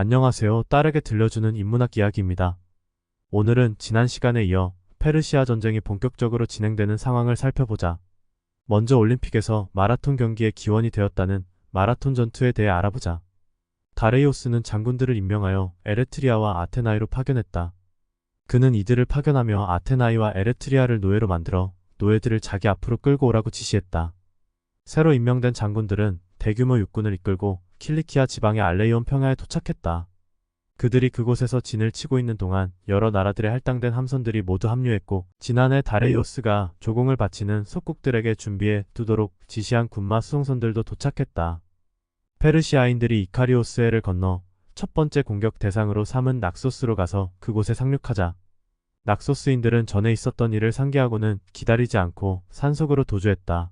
안녕하세요. 딸에게 들려주는 인문학 이야기입니다. 오늘은 지난 시간에 이어 페르시아 전쟁이 본격적으로 진행되는 상황을 살펴보자. 먼저 올림픽에서 마라톤 경기의 기원이 되었다는 마라톤 전투에 대해 알아보자. 다레이오스는 장군들을 임명하여 에레트리아와 아테나이로 파견했다. 그는 이들을 파견하며 아테나이와 에레트리아를 노예로 만들어 노예들을 자기 앞으로 끌고 오라고 지시했다. 새로 임명된 장군들은 대규모 육군을 이끌고 킬리키아 지방의 알레이온 평야에 도착했다. 그들이 그곳에서 진을 치고 있는 동안 여러 나라들의 할당된 함선들이 모두 합류했고, 지난해 다레이오스가 조공을 바치는 속국들에게 준비해 두도록 지시한 군마 수송선들도 도착했다. 페르시아인들이 이카리오스해를 건너 첫 번째 공격 대상으로 삼은 낙소스로 가서 그곳에 상륙하자 낙소스인들은 전에 있었던 일을 상기하고는 기다리지 않고 산속으로 도주했다.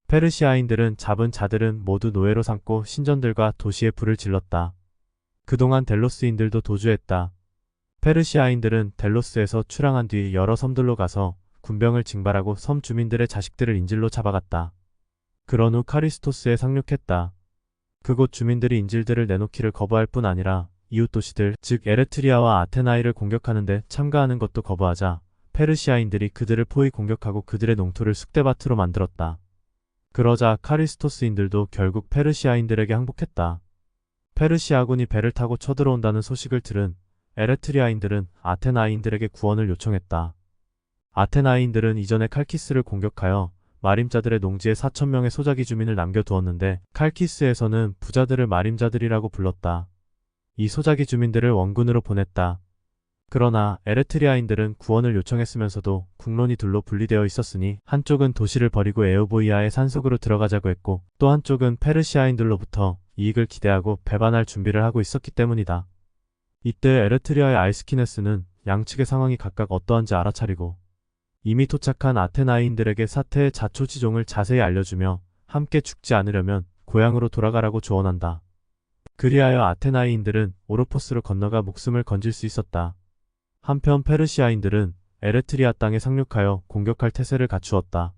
페르시아인들은 잡은 자들은 모두 노예로 삼고 신전들과 도시에 불을 질렀다. 그동안 델로스인들도 도주했다. 페르시아인들은 델로스에서 출항한 뒤 여러 섬들로 가서 군병을 징발하고 섬 주민들의 자식들을 인질로 잡아갔다. 그런 후 카리스토스에 상륙했다. 그곳 주민들이 인질들을 내놓기를 거부할 뿐 아니라 이웃 도시들, 즉 에레트리아와 아테나이를 공격하는데 참가하는 것도 거부하자 페르시아인들이 그들을 포위 공격하고 그들의 농토를 쑥대밭으로 만들었다. 그러자 카리스토스인들도 결국 페르시아인들에게 항복했다. 페르시아군이 배를 타고 쳐들어온다는 소식을 들은 에레트리아인들은 아테나이인들에게 구원을 요청했다. 아테나이인들은 이전에 칼키스를 공격하여 마림자들의 농지에 4,000명의 소자기 주민을 남겨두었는데 칼키스에서는 부자들을 마림자들이라고 불렀다. 이 소자기 주민들을 원군으로 보냈다. 그러나 에레트리아인들은 구원을 요청했으면서도 국론이 둘로 분리되어 있었으니 한쪽은 도시를 버리고 에오보이아의 산속으로 들어가자고 했고, 또 한쪽은 페르시아인들로부터 이익을 기대하고 배반할 준비를 하고 있었기 때문이다. 이때 에레트리아의 알스키네스는 양측의 상황이 각각 어떠한지 알아차리고 이미 도착한 아테나이인들에게 사태의 자초지종을 자세히 알려주며 함께 죽지 않으려면 고향으로 돌아가라고 조언한다. 그리하여 아테나이인들은 오로포스로 건너가 목숨을 건질 수 있었다. 한편 페르시아인들은 에레트리아 땅에 상륙하여 공격할 태세를 갖추었다.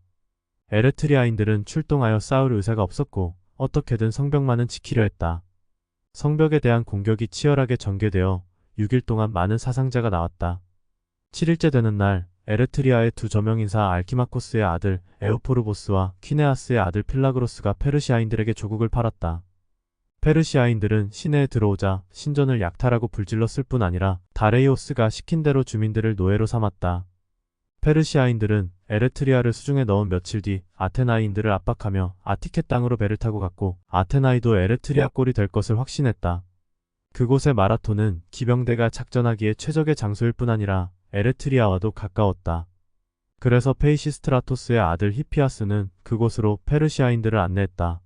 에레트리아인들은 출동하여 싸울 의사가 없었고 어떻게든 성벽만은 지키려 했다. 성벽에 대한 공격이 치열하게 전개되어 6일 동안 많은 사상자가 나왔다. 7일째 되는 날 에레트리아의 두 저명인사 알키마코스의 아들 에오포르보스와 키네아스의 아들 필라그로스가 페르시아인들에게 조국을 팔았다. 페르시아인들은 시내에 들어오자 신전을 약탈하고 불질렀을 뿐 아니라 다레이오스가 시킨 대로 주민들을 노예로 삼았다. 페르시아인들은 에레트리아를 수중에 넣은 며칠 뒤 아테나이인들을 압박하며 아티케 땅으로 배를 타고 갔고, 아테나이도 에레트리아 꼴이 될 것을 확신했다. 그곳의 마라톤은 기병대가 작전하기에 최적의 장소일 뿐 아니라 에레트리아와도 가까웠다. 그래서 페이시스트라토스의 아들 히피아스는 그곳으로 페르시아인들을 안내했다.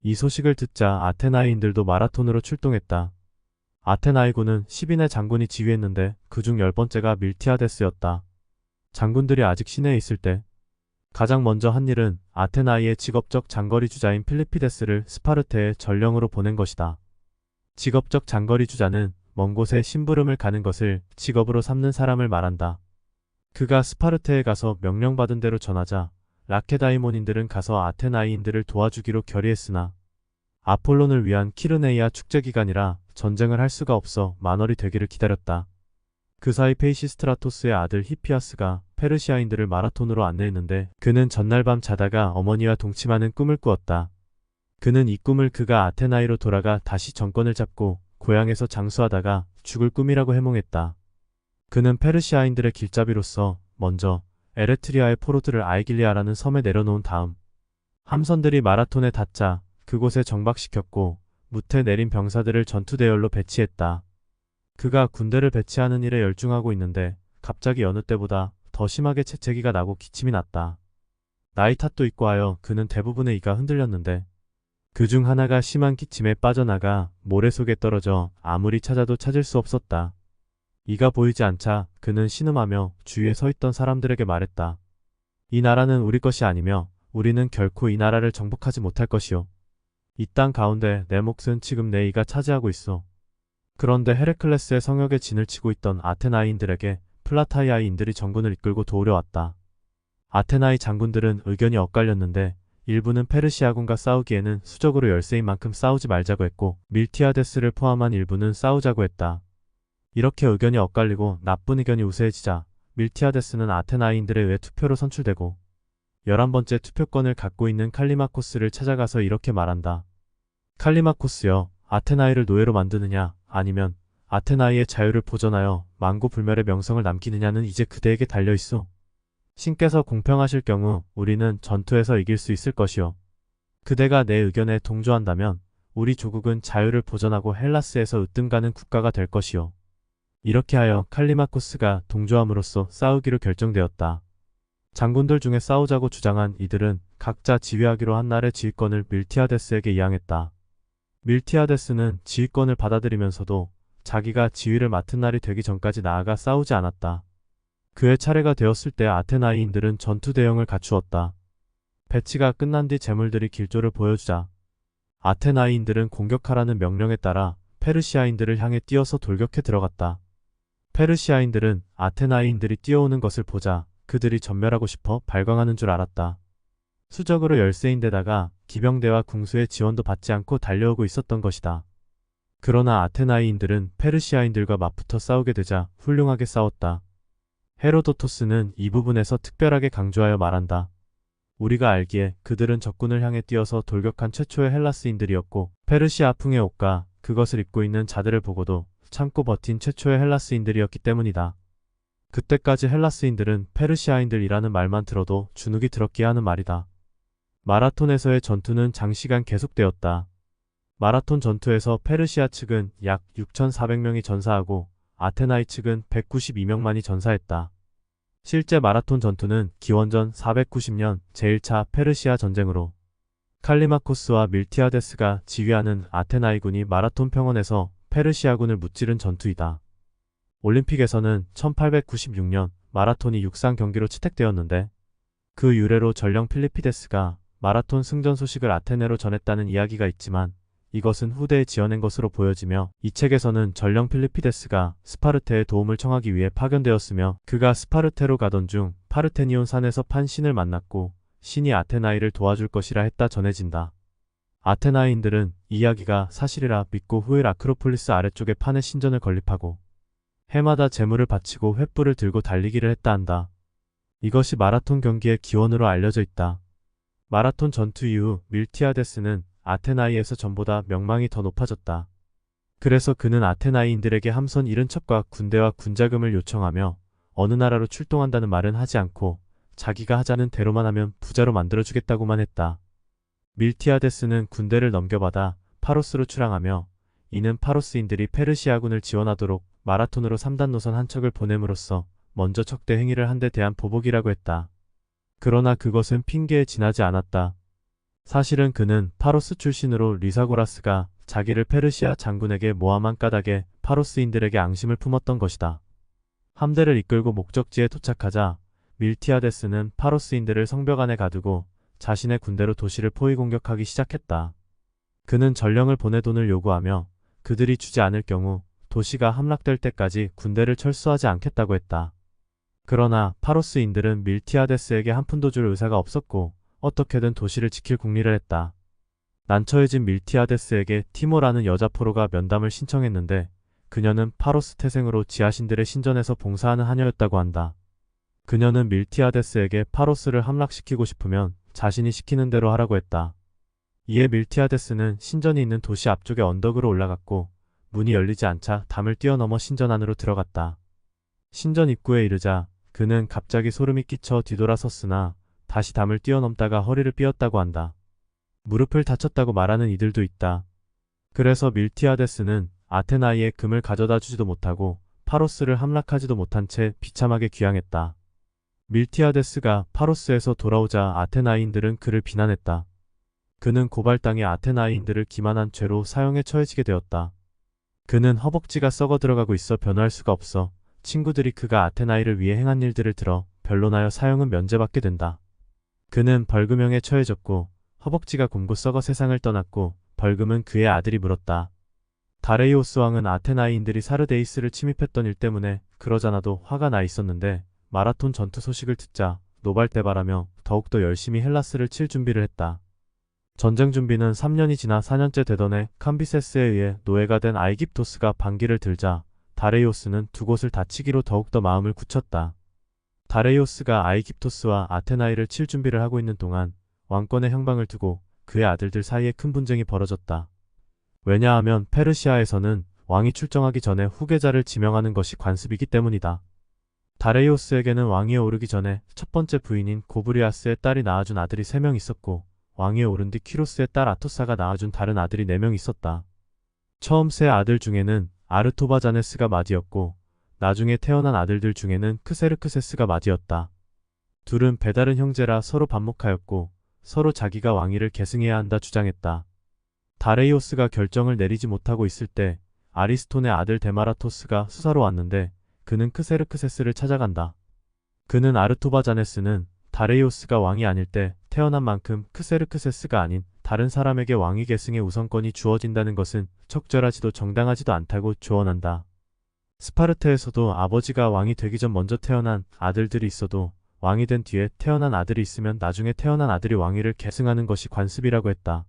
이 소식을 듣자 아테나이인들도 마라톤으로 출동했다. 아테나이군은 10인의 장군이 지휘했는데 그중 10번째가 밀티아데스였다. 장군들이 아직 시내에 있을 때 가장 먼저 한 일은 아테나이의 직업적 장거리 주자인 필리피데스를 스파르테에 전령으로 보낸 것이다. 직업적 장거리 주자는 먼 곳에 심부름을 가는 것을 직업으로 삼는 사람을 말한다. 그가 스파르테에 가서 명령받은 대로 전하자 라케다이몬인들은 가서 아테나이인들을 도와주기로 결의했으나 아폴론을 위한 키르네이아 축제 기간이라 전쟁을 할 수가 없어 만월이 되기를 기다렸다. 그 사이 페이시스트라토스의 아들 히피아스가 페르시아인들을 마라톤으로 안내했는데 그는 전날 밤 자다가 어머니와 동침하는 꿈을 꾸었다. 그는 이 꿈을 그가 아테나이로 돌아가 다시 정권을 잡고 고향에서 장수하다가 죽을 꿈이라고 해몽했다. 그는 페르시아인들의 길잡이로서 먼저 에레트리아의 포로들을 아이길리아라는 섬에 내려놓은 다음 함선들이 마라톤에 닿자 그곳에 정박시켰고 무태 내린 병사들을 전투대열로 배치했다. 그가 군대를 배치하는 일에 열중하고 있는데 갑자기 여느 때보다 더 심하게 재채기가 나고 기침이 났다. 나이 탓도 있고 하여 그는 대부분의 이가 흔들렸는데 그중 하나가 심한 기침에 빠져나가 모래 속에 떨어져 아무리 찾아도 찾을 수 없었다. 이가 보이지 않자 그는 신음하며 주위에 서 있던 사람들에게 말했다. 이 나라는 우리 것이 아니며 우리는 결코 이 나라를 정복하지 못할 것이오. 이 땅 가운데 내 몫은 지금 내 이가 차지하고 있어. 그런데 헤레클레스의 성역에 진을 치고 있던 아테나이인들에게 플라타이아인들이 전군을 이끌고 도우려 왔다. 아테나이 장군들은 의견이 엇갈렸는데 일부는 페르시아군과 싸우기에는 수적으로 열세인 만큼 싸우지 말자고 했고 밀티아데스를 포함한 일부는 싸우자고 했다. 이렇게 의견이 엇갈리고 나쁜 의견이 우세해지자 밀티아데스는 아테나이인들에 의해 투표로 선출되고 11번째 투표권을 갖고 있는 칼리마코스를 찾아가서 이렇게 말한다. 칼리마코스여, 아테나이를 노예로 만드느냐 아니면 아테나이의 자유를 보전하여 만고불멸의 명성을 남기느냐는 이제 그대에게 달려있소. 신께서 공평하실 경우 우리는 전투에서 이길 수 있을 것이요. 그대가 내 의견에 동조한다면 우리 조국은 자유를 보전하고 헬라스에서 으뜸가는 국가가 될 것이요. 이렇게 하여 칼리마코스가 동조함으로써 싸우기로 결정되었다. 장군들 중에 싸우자고 주장한 이들은 각자 지휘하기로 한 날의 지휘권을 밀티아데스에게 이양했다. 밀티아데스는 지휘권을 받아들이면서도 자기가 지휘를 맡은 날이 되기 전까지 나아가 싸우지 않았다. 그의 차례가 되었을 때 아테나이인들은 전투 대형을 갖추었다. 배치가 끝난 뒤 제물들이 길조를 보여주자 아테나이인들은 공격하라는 명령에 따라 페르시아인들을 향해 뛰어서 돌격해 들어갔다. 페르시아인들은 아테나이인들이 뛰어오는 것을 보자 그들이 전멸하고 싶어 발광하는 줄 알았다. 수적으로 열세인데다가 기병대와 궁수의 지원도 받지 않고 달려오고 있었던 것이다. 그러나 아테나이인들은 페르시아인들과 맞붙어 싸우게 되자 훌륭하게 싸웠다. 헤로도토스는 이 부분에서 특별하게 강조하여 말한다. 우리가 알기에 그들은 적군을 향해 뛰어서 돌격한 최초의 헬라스인들이었고 페르시아 풍의 옷과 그것을 입고 있는 자들을 보고도 참고 버틴 최초의 헬라스인들이었기 때문이다. 그때까지 헬라스인들은 페르시아인들이라는 말만 들어도 주눅이 들었기에 하는 말이다. 마라톤에서의 전투는 장시간 계속되었다. 마라톤 전투에서 페르시아 측은 약 6,400명이 전사하고 아테나이 측은 192명만이 전사했다. 실제 마라톤 전투는 기원전 490년 제1차 페르시아 전쟁으로 칼리마코스와 밀티아데스가 지휘하는 아테나이군이 마라톤 평원에서 페르시아군을 무찌른 전투이다. 올림픽에서는 1896년 마라톤이 육상 경기로 채택되었는데 그 유래로 전령 필리피데스가 마라톤 승전 소식을 아테네로 전했다는 이야기가 있지만 이것은 후대에 지어낸 것으로 보여지며 이 책에서는 전령 필리피데스가 스파르테의 도움을 청하기 위해 파견되었으며 그가 스파르테로 가던 중 파르테니온 산에서 판 신을 만났고 신이 아테나이를 도와줄 것이라 했다 전해진다. 아테나이인들은 이 이야기가 사실이라 믿고 후일 아크로폴리스 아래쪽에 판에 신전을 건립하고 해마다 제물을 바치고 횃불을 들고 달리기를 했다 한다. 이것이 마라톤 경기의 기원으로 알려져 있다. 마라톤 전투 이후 밀티아데스는 아테나이에서 전보다 명망이 더 높아졌다. 그래서 그는 아테나이인들에게 함선 70척과 군대와 군자금을 요청하며 어느 나라로 출동한다는 말은 하지 않고 자기가 하자는 대로만 하면 부자로 만들어주겠다고만 했다. 밀티아데스는 군대를 넘겨받아 파로스로 출항하며 이는 파로스인들이 페르시아군을 지원하도록 마라톤으로 3단 노선 한 척을 보냄으로써 먼저 척대 행위를 한 데 대한 보복이라고 했다. 그러나 그것은 핑계에 지나지 않았다. 사실은 그는 파로스 출신으로 리사고라스가 자기를 페르시아 장군에게 모함한 까닭에 파로스인들에게 앙심을 품었던 것이다. 함대를 이끌고 목적지에 도착하자 밀티아데스는 파로스인들을 성벽 안에 가두고 자신의 군대로 도시를 포위 공격하기 시작했다. 그는 전령을 보내 돈을 요구하며 그들이 주지 않을 경우 도시가 함락될 때까지 군대를 철수하지 않겠다고 했다. 그러나 파로스인들은 밀티아데스에게 한 푼도 줄 의사가 없었고 어떻게든 도시를 지킬 궁리를 했다. 난처해진 밀티아데스에게 티모라는 여자 포로가 면담을 신청했는데 그녀는 파로스 태생으로 지하신들의 신전에서 봉사하는 하녀였다고 한다. 그녀는 밀티아데스에게 파로스를 함락시키고 싶으면 자신이 시키는 대로 하라고 했다. 이에 밀티아데스는 신전이 있는 도시 앞쪽의 언덕으로 올라갔고 문이 열리지 않자 담을 뛰어넘어 신전 안으로 들어갔다. 신전 입구에 이르자 그는 갑자기 소름이 끼쳐 뒤돌아섰으나 다시 담을 뛰어넘다가 허리를 삐었다고 한다. 무릎을 다쳤다고 말하는 이들도 있다. 그래서 밀티아데스는 아테나이에 금을 가져다 주지도 못하고 파로스를 함락하지도 못한 채 비참하게 귀향했다. 밀티아데스가 파로스에서 돌아오자 아테나이인들은 그를 비난했다. 그는 고발당해 아테나이인들을 기만한 죄로 사형에 처해지게 되었다. 그는 허벅지가 썩어 들어가고 있어 변호할 수가 없어 친구들이 그가 아테나이를 위해 행한 일들을 들어 변론하여 사형은 면제받게 된다. 그는 벌금형에 처해졌고 허벅지가 굼고 썩어 세상을 떠났고 벌금은 그의 아들이 물었다. 다레이오스 왕은 아테나이인들이 사르데이스를 침입했던 일 때문에 그러잖아도 화가 나 있었는데 마라톤 전투 소식을 듣자 노발대발하며 더욱더 열심히 헬라스를 칠 준비를 했다. 전쟁 준비는 3년이 지나 4년째 되던 해 캄비세스에 의해 노예가 된 아이깁토스가 반기를 들자 다레이오스는 두 곳을 다치기로 더욱더 마음을 굳혔다. 다레이오스가 아이깁토스와 아테나이를 칠 준비를 하고 있는 동안 왕권의 향방을 두고 그의 아들들 사이에 큰 분쟁이 벌어졌다. 왜냐하면 페르시아에서는 왕이 출정하기 전에 후계자를 지명하는 것이 관습이기 때문이다. 다레이오스에게는 왕위에 오르기 전에 첫 번째 부인인 고브리아스의 딸이 낳아준 아들이 3명 있었고 왕위에 오른 뒤 키로스의 딸 아토사가 낳아준 다른 아들이 4명 있었다. 처음 세 아들 중에는 아르토바자네스가 맏이었고 나중에 태어난 아들들 중에는 크세르크세스가 맏이었다. 둘은 배다른 형제라 서로 반목하였고 서로 자기가 왕위를 계승해야 한다 주장했다. 다레이오스가 결정을 내리지 못하고 있을 때 아리스톤의 아들 데마라토스가 수사로 왔는데 그는 크세르크세스를 찾아간다. 그는 아르토바자네스는 다레이오스가 왕이 아닐 때 태어난 만큼 크세르크세스가 아닌 다른 사람에게 왕위 계승의 우선권이 주어진다는 것은 적절하지도 정당하지도 않다고 조언한다. 스파르타에서도 아버지가 왕이 되기 전 먼저 태어난 아들들이 있어도 왕이 된 뒤에 태어난 아들이 있으면 나중에 태어난 아들이 왕위를 계승하는 것이 관습이라고 했다.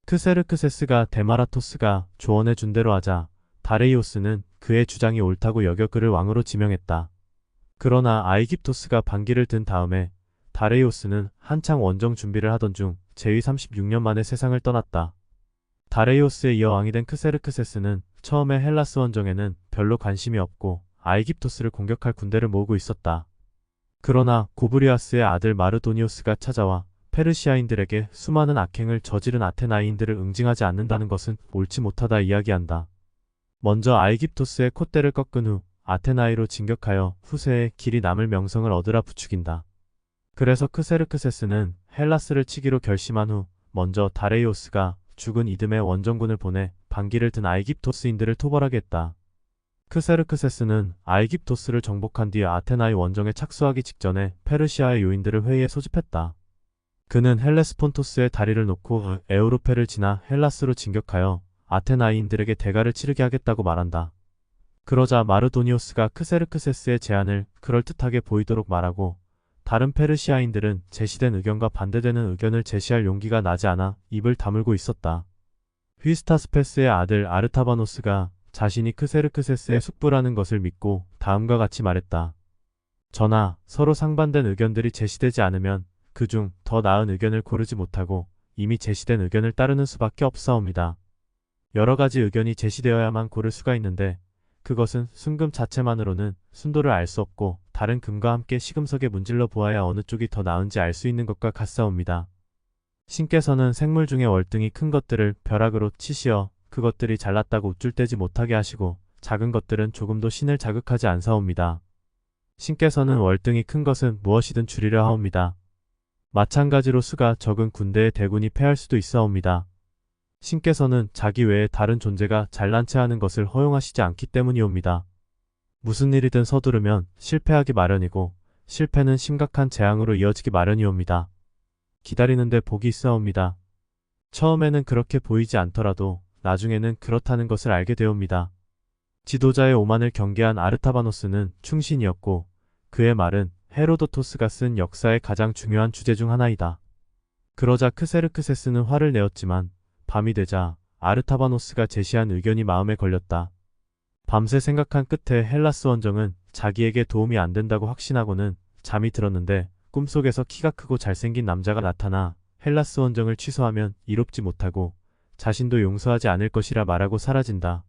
크세르크세스가 데마라토스가 조언해 준 대로 하자 다레이오스는 그의 주장이 옳다고 여겨 그를 왕으로 지명했다. 그러나 아이깁토스가 반기를 든 다음에 다레이오스는 한창 원정 준비를 하던 중 재위 36년 만에 세상을 떠났다. 다레이오스에 이어 왕이 된 크세르크세스는 처음에 헬라스 원정에는 별로 관심이 없고 아이깁토스를 공격할 군대를 모으고 있었다. 그러나 고브리아스의 아들 마르도니오스가 찾아와 페르시아인들에게 수많은 악행을 저지른 아테나이인들을 응징하지 않는다는 것은 옳지 못하다 이야기한다. 먼저 아이깁토스의 콧대를 꺾은 후 아테나이로 진격하여 후세에 길이 남을 명성을 얻으라 부추긴다. 그래서 크세르크세스는 헬라스를 치기로 결심한 후 먼저 다레이오스가 죽은 이듬해 원정군을 보내 반기를 든 아이깁토스인들을 토벌하게 했다. 크세르크세스는 아이깁토스를 정복한 뒤 아테나이 원정에 착수하기 직전에 페르시아의 요인들을 회의에 소집했다. 그는 헬레스폰토스의 다리를 놓고 에우로페를 지나 헬라스로 진격하여 아테나이인들에게 대가를 치르게 하겠다고 말한다. 그러자 마르도니오스가 크세르크세스의 제안을 그럴듯하게 보이도록 말하고 다른 페르시아인들은 제시된 의견과 반대되는 의견을 제시할 용기가 나지 않아 입을 다물고 있었다. 휘스타스페스의 아들 아르타바노스가 자신이 크세르크세스의 숙부라는 것을 믿고 다음과 같이 말했다. 전하, 서로 상반된 의견들이 제시되지 않으면 그중 더 나은 의견을 고르지 못하고 이미 제시된 의견을 따르는 수밖에 없사옵니다. 여러 가지 의견이 제시되어야만 고를 수가 있는데 그것은 순금 자체만으로는 순도를 알 수 없고 다른 금과 함께 시금석에 문질러 보아야 어느 쪽이 더 나은지 알 수 있는 것과 같사옵니다. 신께서는 생물 중에 월등히 큰 것들을 벼락으로 치시어 그것들이 잘났다고 우쭐대지 못하게 하시고 작은 것들은 조금도 신을 자극하지 않사옵니다. 신께서는 월등히 큰 것은 무엇이든 줄이려 하옵니다. 마찬가지로 수가 적은 군대의 대군이 패할 수도 있사옵니다. 신께서는 자기 외에 다른 존재가 잘난 체 하는 것을 허용하시지 않기 때문이옵니다. 무슨 일이든 서두르면 실패하기 마련이고 실패는 심각한 재앙으로 이어지기 마련이옵니다. 기다리는데 복이 있사옵니다. 처음에는 그렇게 보이지 않더라도 나중에는 그렇다는 것을 알게 되옵니다. 지도자의 오만을 경계한 아르타바노스는 충신이었고 그의 말은 헤로도토스가 쓴 역사의 가장 중요한 주제 중 하나이다. 그러자 크세르크세스는 화를 내었지만 밤이 되자 아르타바노스가 제시한 의견이 마음에 걸렸다. 밤새 생각한 끝에 헬라스 원정은 자기에게 도움이 안 된다고 확신하고는 잠이 들었는데 꿈속에서 키가 크고 잘생긴 남자가 나타나 헬라스 원정을 취소하면 이롭지 못하고 자신도 용서하지 않을 것이라 말하고 사라진다.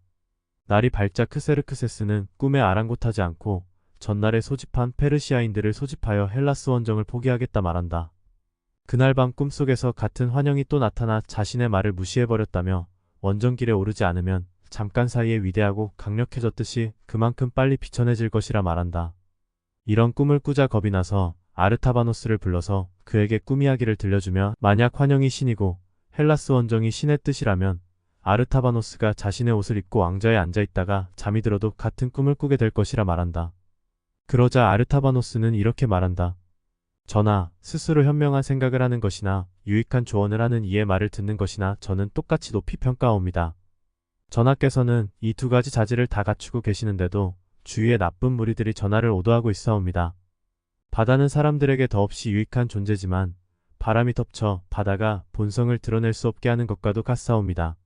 날이 밝자 크세르크세스는 꿈에 아랑곳하지 않고 전날에 소집한 페르시아인들을 소집하여 헬라스 원정을 포기하겠다 말한다. 그날 밤 꿈속에서 같은 환영이 또 나타나 자신의 말을 무시해버렸다며 원정길에 오르지 않으면 잠깐 사이에 위대하고 강력해졌듯이 그만큼 빨리 비천해질 것이라 말한다. 이런 꿈을 꾸자 겁이 나서 아르타바노스를 불러서 그에게 꿈 이야기를 들려주며 만약 환영이 신이고 헬라스 원정이 신의 뜻이라면 아르타바노스가 자신의 옷을 입고 왕좌에 앉아있다가 잠이 들어도 같은 꿈을 꾸게 될 것이라 말한다. 그러자 아르타바노스는 이렇게 말한다. 전하, 스스로 현명한 생각을 하는 것이나 유익한 조언을 하는 이의 말을 듣는 것이나 저는 똑같이 높이 평가하옵니다. 전하께서는 이 두 가지 자질을 다 갖추고 계시는데도 주위의 나쁜 무리들이 전하를 오도하고 있사옵니다. 바다는 사람들에게 더없이 유익한 존재지만 바람이 덮쳐 바다가 본성을 드러낼 수 없게 하는 것과도 같사옵니다.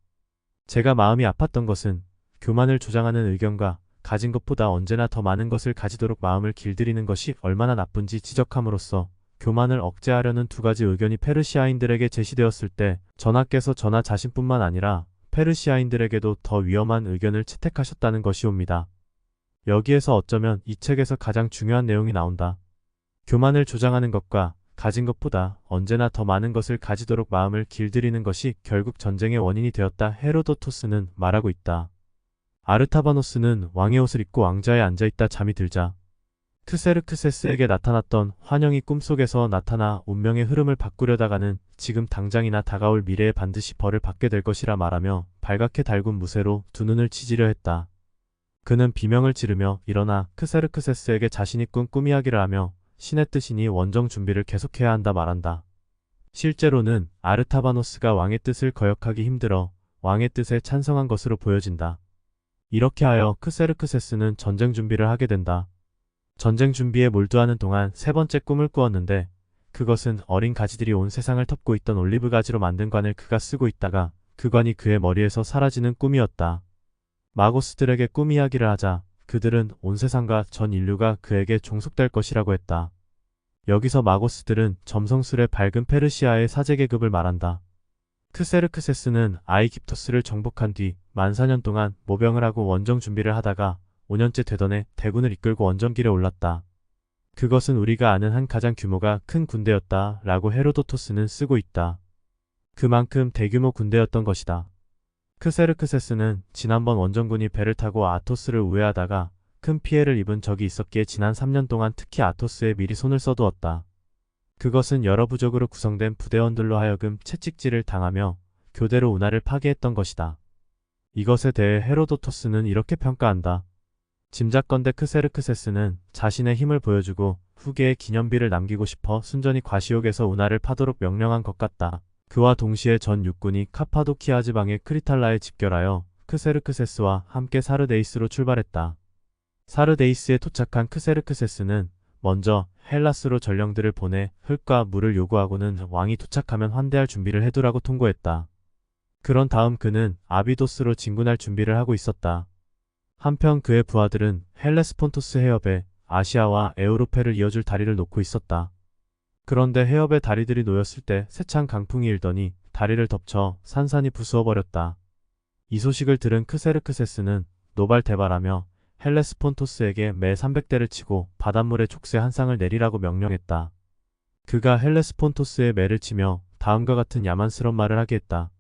제가 마음이 아팠던 것은 교만을 조장하는 의견과 가진 것보다 언제나 더 많은 것을 가지도록 마음을 길들이는 것이 얼마나 나쁜지 지적함으로써 교만을 억제하려는 두 가지 의견이 페르시아인들에게 제시되었을 때 전하께서 전하 자신뿐만 아니라 페르시아인들에게도 더 위험한 의견을 채택하셨다는 것이옵니다. 여기에서 어쩌면 이 책에서 가장 중요한 내용이 나온다. 교만을 조장하는 것과 가진 것보다 언제나 더 많은 것을 가지도록 마음을 길들이는 것이 결국 전쟁의 원인이 되었다. 헤로도토스는 말하고 있다. 아르타바노스는 왕의 옷을 입고 왕좌에 앉아있다 잠이 들자 크세르크세스에게 나타났던 환영이 꿈속에서 나타나 운명의 흐름을 바꾸려다가는 지금 당장이나 다가올 미래에 반드시 벌을 받게 될 것이라 말하며 발갛게 달군 무쇠로 두 눈을 치지려 했다. 그는 비명을 지르며 일어나 크세르크세스에게 자신이 꾼 꿈 이야기를 하며 신의 뜻이니 원정 준비를 계속해야 한다 말한다. 실제로는 아르타바노스가 왕의 뜻을 거역하기 힘들어 왕의 뜻에 찬성한 것으로 보여진다. 이렇게 하여 크세르크세스는 전쟁 준비를 하게 된다. 전쟁 준비에 몰두하는 동안 세 번째 꿈을 꾸었는데 그것은 어린 가지들이 온 세상을 덮고 있던 올리브 가지로 만든 관을 그가 쓰고 있다가 그 관이 그의 머리에서 사라지는 꿈이었다. 마고스들에게 꿈 이야기를 하자 그들은 온 세상과 전 인류가 그에게 종속될 것이라고 했다. 여기서 마고스들은 점성술의 밝은 페르시아의 사제 계급을 말한다. 크세르크세스는 아이깁토스를 정복한 뒤 14,000년 동안 모병을 하고 원정 준비를 하다가 5년째 되던 해 대군을 이끌고 원정길에 올랐다. 그것은 우리가 아는 한 가장 규모가 큰 군대였다 라고 헤로도토스는 쓰고 있다. 그만큼 대규모 군대였던 것이다. 크세르크세스는 지난번 원정군이 배를 타고 아토스를 우회하다가 큰 피해를 입은 적이 있었기에 지난 3년 동안 특히 아토스에 미리 손을 써두었다. 그것은 여러 부족으로 구성된 부대원들로 하여금 채찍질을 당하며 교대로 운하를 파괴했던 것이다. 이것에 대해 헤로도토스는 이렇게 평가한다. 짐작건대 크세르크세스는 자신의 힘을 보여주고 후계에 기념비를 남기고 싶어 순전히 과시욕에서 운하를 파도록 명령한 것 같다. 그와 동시에 전 육군이 카파도키아 지방의 크리탈라에 집결하여 크세르크세스와 함께 사르데이스로 출발했다. 사르데이스에 도착한 크세르크세스는 먼저 헬라스로 전령들을 보내 흙과 물을 요구하고는 왕이 도착하면 환대할 준비를 해두라고 통고했다. 그런 다음 그는 아비도스로 진군할 준비를 하고 있었다. 한편 그의 부하들은 헬레스폰토스 해협에 아시아와 에우로페를 이어줄 다리를 놓고 있었다. 그런데 해협의 다리들이 놓였을 때 세찬 강풍이 일더니 다리를 덮쳐 산산이 부수어버렸다. 이 소식을 들은 크세르크세스는 노발대발하며 헬레스폰토스에게 매 300대를 치고 바닷물에 족쇄 한 쌍을 내리라고 명령했다. 그가 헬레스폰토스의 매를 치며 다음과 같은 야만스러운 말을 하게 했다.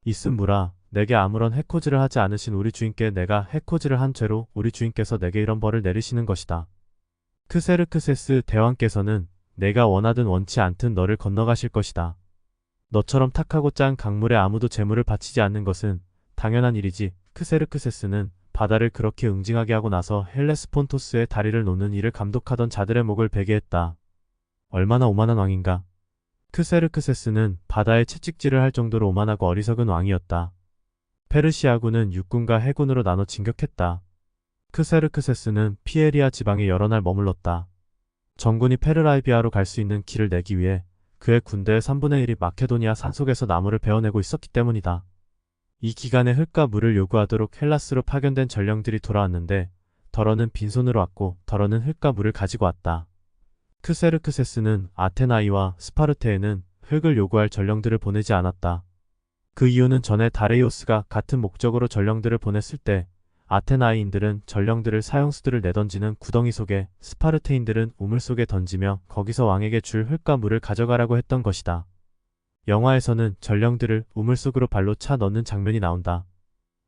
이씀무라, 내게 아무런 해코지를 하지 않으신 우리 주인께 내가 해코지를 한 죄로 우리 주인께서 내게 이런 벌을 내리시는 것이다. 크세르크세스 대왕께서는 내가 원하든 원치 않든 너를 건너가실 것이다. 너처럼 탁하고 짠 강물에 아무도 재물을 바치지 않는 것은 당연한 일이지. 크세르크세스는 바다를 그렇게 응징하게 하고 나서 헬레스폰토스의 다리를 놓는 일을 감독하던 자들의 목을 베게 했다. 얼마나 오만한 왕인가. 크세르크세스는 바다에 채찍질을 할 정도로 오만하고 어리석은 왕이었다. 페르시아군은 육군과 해군으로 나눠 진격했다. 크세르크세스는 피에리아 지방에 여러 날 머물렀다. 정군이 페르라이비아로 갈 수 있는 길을 내기 위해 그의 군대의 3분의 1이 마케도니아 산속에서 나무를 베어내고 있었기 때문이다. 이 기간에 흙과 물을 요구하도록 헬라스로 파견된 전령들이 돌아왔는데 더러는 빈손으로 왔고 더러는 흙과 물을 가지고 왔다. 크세르크세스는 아테나이와 스파르테에는 흙을 요구할 전령들을 보내지 않았다. 그 이유는 전에 다레이오스가 같은 목적으로 전령들을 보냈을 때 아테나이인들은 전령들을 사형수들을 내던지는 구덩이 속에, 스파르테인들은 우물 속에 던지며 거기서 왕에게 줄 흙과 물을 가져가라고 했던 것이다. 영화에서는 전령들을 우물 속으로 발로 차 넣는 장면이 나온다.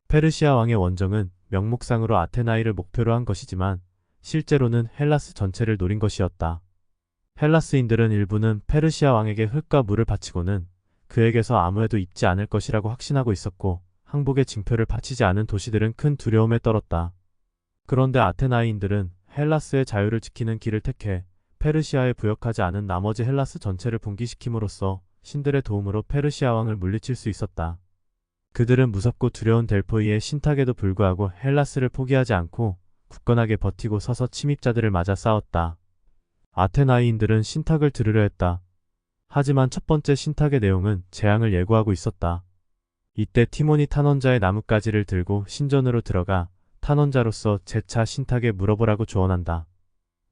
페르시아 왕의 원정은 명목상으로 아테나이를 목표로 한 것이지만 실제로는 헬라스 전체를 노린 것이었다. 헬라스인들은 일부는 페르시아 왕에게 흙과 물을 바치고는 그에게서 아무에도 입지 않을 것이라고 확신하고 있었고, 항복의 징표를 바치지 않은 도시들은 큰 두려움에 떨었다. 그런데 아테나이인들은 헬라스의 자유를 지키는 길을 택해 페르시아에 부역하지 않은 나머지 헬라스 전체를 분기시킴으로써 신들의 도움으로 페르시아 왕을 물리칠 수 있었다. 그들은 무섭고 두려운 델포이의 신탁에도 불구하고 헬라스를 포기하지 않고 굳건하게 버티고 서서 침입자들을 맞아 싸웠다. 아테나이인들은 신탁을 들으려 했다. 하지만 첫 번째 신탁의 내용은 재앙을 예고하고 있었다. 이때 티몬이 탄원자의 나뭇가지를 들고 신전으로 들어가 탄원자로서 재차 신탁에 물어보라고 조언한다.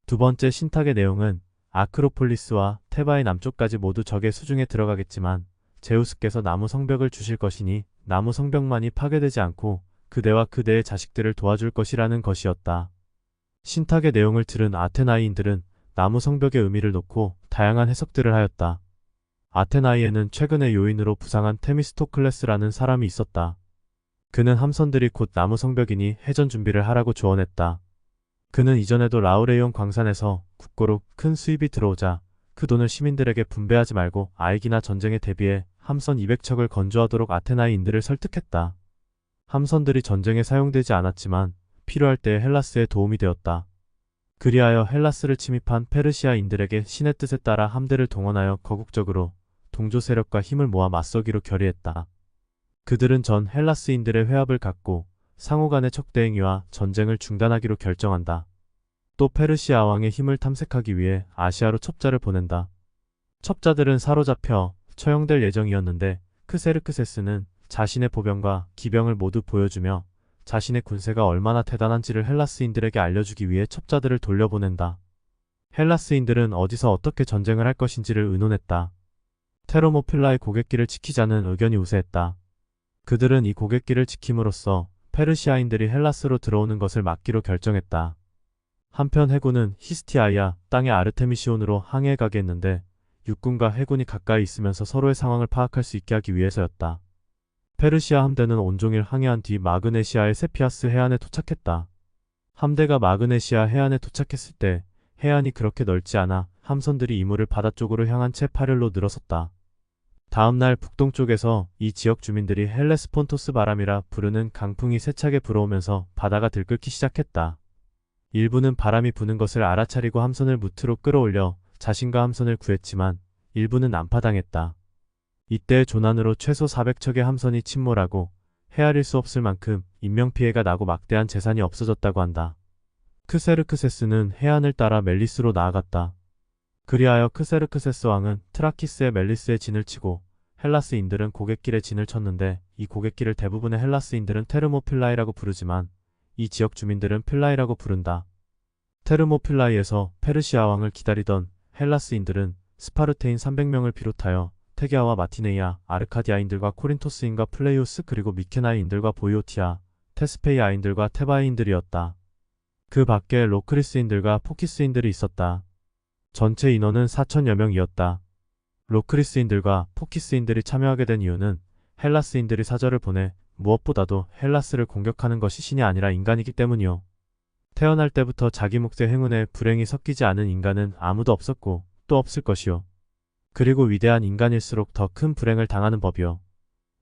두 번째 신탁의 내용은 아크로폴리스와 테바의 남쪽까지 모두 적의 수중에 들어가겠지만 제우스께서 나무 성벽을 주실 것이니 나무 성벽만이 파괴되지 않고 그대와 그대의 자식들을 도와줄 것이라는 것이었다. 신탁의 내용을 들은 아테나이인들은 나무 성벽의 의미를 놓고 다양한 해석들을 하였다. 아테나이에는 최근의 요인으로 부상한 테미스토클레스라는 사람이 있었다. 그는 함선들이 곧 나무 성벽이니 해전 준비를 하라고 조언했다. 그는 이전에도 라우레이온 광산에서 국고로 큰 수입이 들어오자 그 돈을 시민들에게 분배하지 말고 아이기나 전쟁에 대비해 함선 200척을 건조하도록 아테나이인들을 설득했다. 함선들이 전쟁에 사용되지 않았지만 필요할 때 헬라스에 도움이 되었다. 그리하여 헬라스를 침입한 페르시아인들에게 신의 뜻에 따라 함대를 동원하여 거국적으로 동조 세력과 힘을 모아 맞서기로 결의했다. 그들은 전 헬라스인들의 회합을 갖고 상호 간의 척대행위와 전쟁을 중단하기로 결정한다. 또 페르시아 왕의 힘을 탐색하기 위해 아시아로 첩자를 보낸다. 첩자들은 사로잡혀 처형될 예정이었는데 크세르크세스는 자신의 보병과 기병을 모두 보여주며 자신의 군세가 얼마나 대단한지를 헬라스인들에게 알려주기 위해 첩자들을 돌려보낸다. 헬라스인들은 어디서 어떻게 전쟁을 할 것인지를 의논했다. 테르모필라의 고갯길을 지키자는 의견이 우세했다. 그들은 이 고갯길을 지킴으로써 페르시아인들이 헬라스로 들어오는 것을 막기로 결정했다. 한편 해군은 히스티아이아 땅의 아르테미시온으로 항해에 가게 했는데 육군과 해군이 가까이 있으면서 서로의 상황을 파악할 수 있게 하기 위해서였다. 페르시아 함대는 온종일 항해한 뒤 마그네시아의 세피아스 해안에 도착했다. 함대가 마그네시아 해안에 도착했을 때 해안이 그렇게 넓지 않아 함선들이 이물을 바다 쪽으로 향한 채 파열로 늘어섰다. 다음날 북동쪽에서 이 지역 주민들이 헬레스폰토스 바람이라 부르는 강풍이 세차게 불어오면서 바다가 들끓기 시작했다. 일부는 바람이 부는 것을 알아차리고 함선을 무트로 끌어올려 자신과 함선을 구했지만 일부는 난파당했다. 이때 조난으로 최소 400척의 함선이 침몰하고 헤아릴 수 없을 만큼 인명피해가 나고 막대한 재산이 없어졌다고 한다. 크세르크세스는 해안을 따라 멜리스로 나아갔다. 그리하여 크세르크세스 왕은 트라키스의 멜리스에 진을 치고 헬라스인들은 고갯길에 진을 쳤는데 이 고갯길을 대부분의 헬라스인들은 테르모필라이라고 부르지만 이 지역 주민들은 필라이라고 부른다. 테르모필라이에서 페르시아 왕을 기다리던 헬라스인들은 스파르테인 300명을 비롯하여 테게아와 마티네이아, 아르카디아인들과 코린토스인과 플레이오스 그리고 미케나이인들과 보이오티아, 테스페이아인들과 테바이인들이었다. 그 밖에 로크리스인들과 포키스인들이 있었다. 전체 인원은 4천여 명이었다. 로크리스인들과 포키스인들이 참여하게 된 이유는 헬라스인들이 사절을 보내 무엇보다도 헬라스를 공격하는 것이 신이 아니라 인간이기 때문이요. 태어날 때부터 자기 몫의 행운에 불행이 섞이지 않은 인간은 아무도 없었고 또 없을 것이요. 그리고 위대한 인간일수록 더 큰 불행을 당하는 법이요.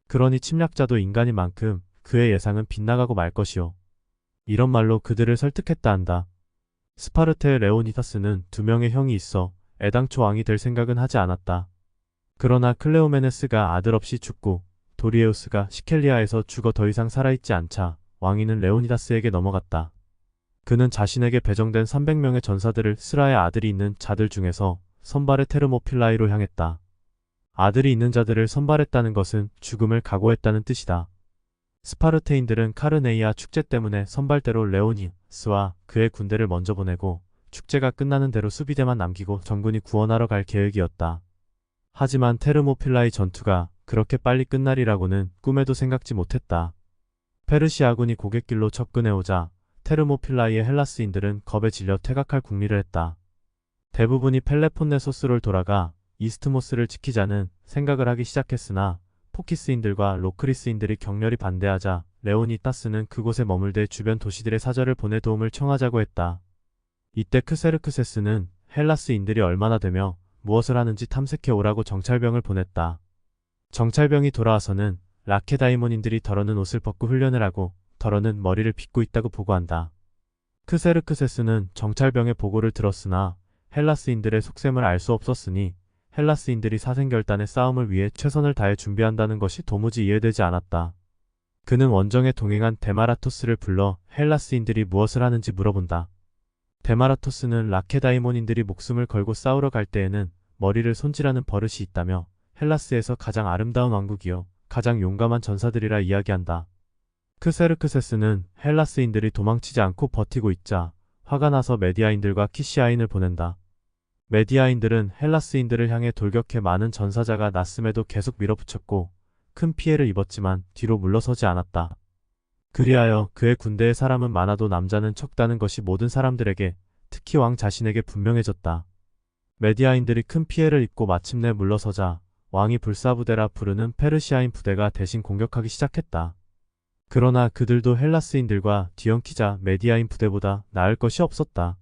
그러니 침략자도 인간인 만큼 그의 예상은 빗나가고 말 것이요. 이런 말로 그들을 설득했다 한다. 스파르테의 레오니다스는 2명의 형이 있어 애당초 왕이 될 생각은 하지 않았다. 그러나 클레오메네스가 아들 없이 죽고 도리에우스가 시켈리아에서 죽어 더 이상 살아있지 않자 왕위는 레오니다스에게 넘어갔다. 그는 자신에게 배정된 300명의 전사들을 스라의 아들이 있는 자들 중에서 선발의 테르모필라이로 향했다. 아들이 있는 자들을 선발했다는 것은 죽음을 각오했다는 뜻이다. 스파르테인들은 카르네이아 축제 때문에 선발대로 레오니스와 그의 군대를 먼저 보내고 축제가 끝나는 대로 수비대만 남기고 전군이 구원하러 갈 계획이었다. 하지만 테르모필라이 전투가 그렇게 빨리 끝나리라고는 꿈에도 생각지 못했다. 페르시아군이 고갯길로 접근해오자 테르모필라이의 헬라스인들은 겁에 질려 퇴각할 궁리를 했다. 대부분이 펠레폰네소스로 돌아가 이스트모스를 지키자는 생각을 하기 시작했으나 포키스인들과 로크리스인들이 격렬히 반대하자 레오니타스는 그곳에 머물대 주변 도시들의 사절을 보내 도움을 청하자고 했다. 이때 크세르크세스는 헬라스인들이 얼마나 되며 무엇을 하는지 탐색해 오라고 정찰병을 보냈다. 정찰병이 돌아와서는 라케다이몬인들이 더러는 옷을 벗고 훈련을 하고 더러는 머리를 빗고 있다고 보고한다. 크세르크세스는 정찰병의 보고를 들었으나 헬라스인들의 속셈을 알 수 없었으니 헬라스인들이 사생결단의 싸움을 위해 최선을 다해 준비한다는 것이 도무지 이해되지 않았다. 그는 원정에 동행한 데마라토스를 불러 헬라스인들이 무엇을 하는지 물어본다. 데마라토스는 라케다이몬인들이 목숨을 걸고 싸우러 갈 때에는 머리를 손질하는 버릇이 있다며 헬라스에서 가장 아름다운 왕국이요 가장 용감한 전사들이라 이야기한다. 크세르크세스는 헬라스인들이 도망치지 않고 버티고 있자 화가 나서 메디아인들과 키시아인을 보낸다. 메디아인들은 헬라스인들을 향해 돌격해 많은 전사자가 났음에도 계속 밀어붙였고 큰 피해를 입었지만 뒤로 물러서지 않았다. 그리하여 그의 군대에 사람은 많아도 남자는 적다는 것이 모든 사람들에게, 특히 왕 자신에게 분명해졌다. 메디아인들이 큰 피해를 입고 마침내 물러서자 왕이 불사부대라 부르는 페르시아인 부대가 대신 공격하기 시작했다. 그러나 그들도 헬라스인들과 뒤엉키자 메디아인 부대보다 나을 것이 없었다.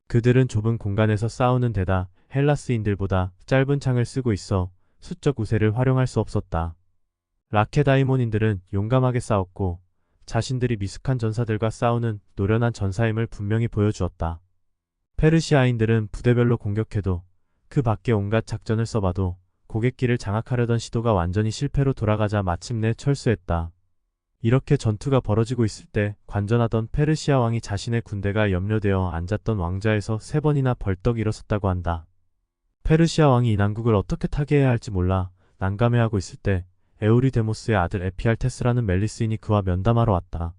그들은 좁은 공간에서 싸우는 데다 헬라스인들보다 짧은 창을 쓰고 있어 수적 우세를 활용할 수 없었다. 라케다이몬인들은 용감하게 싸웠고 자신들이 미숙한 전사들과 싸우는 노련한 전사임을 분명히 보여주었다. 페르시아인들은 부대별로 공격해도 그 밖에 온갖 작전을 써봐도 고갯길을 장악하려던 시도가 완전히 실패로 돌아가자 마침내 철수했다. 이렇게 전투가 벌어지고 있을 때 관전하던 페르시아 왕이 자신의 군대가 염려되어 앉았던 왕좌에서 3번이나 벌떡 일어섰다고 한다. 페르시아 왕이 이 난국을 어떻게 타개해야 할지 몰라 난감해하고 있을 때 에우리데모스의 아들 에피알테스라는 멜리스인이 그와 면담하러 왔다.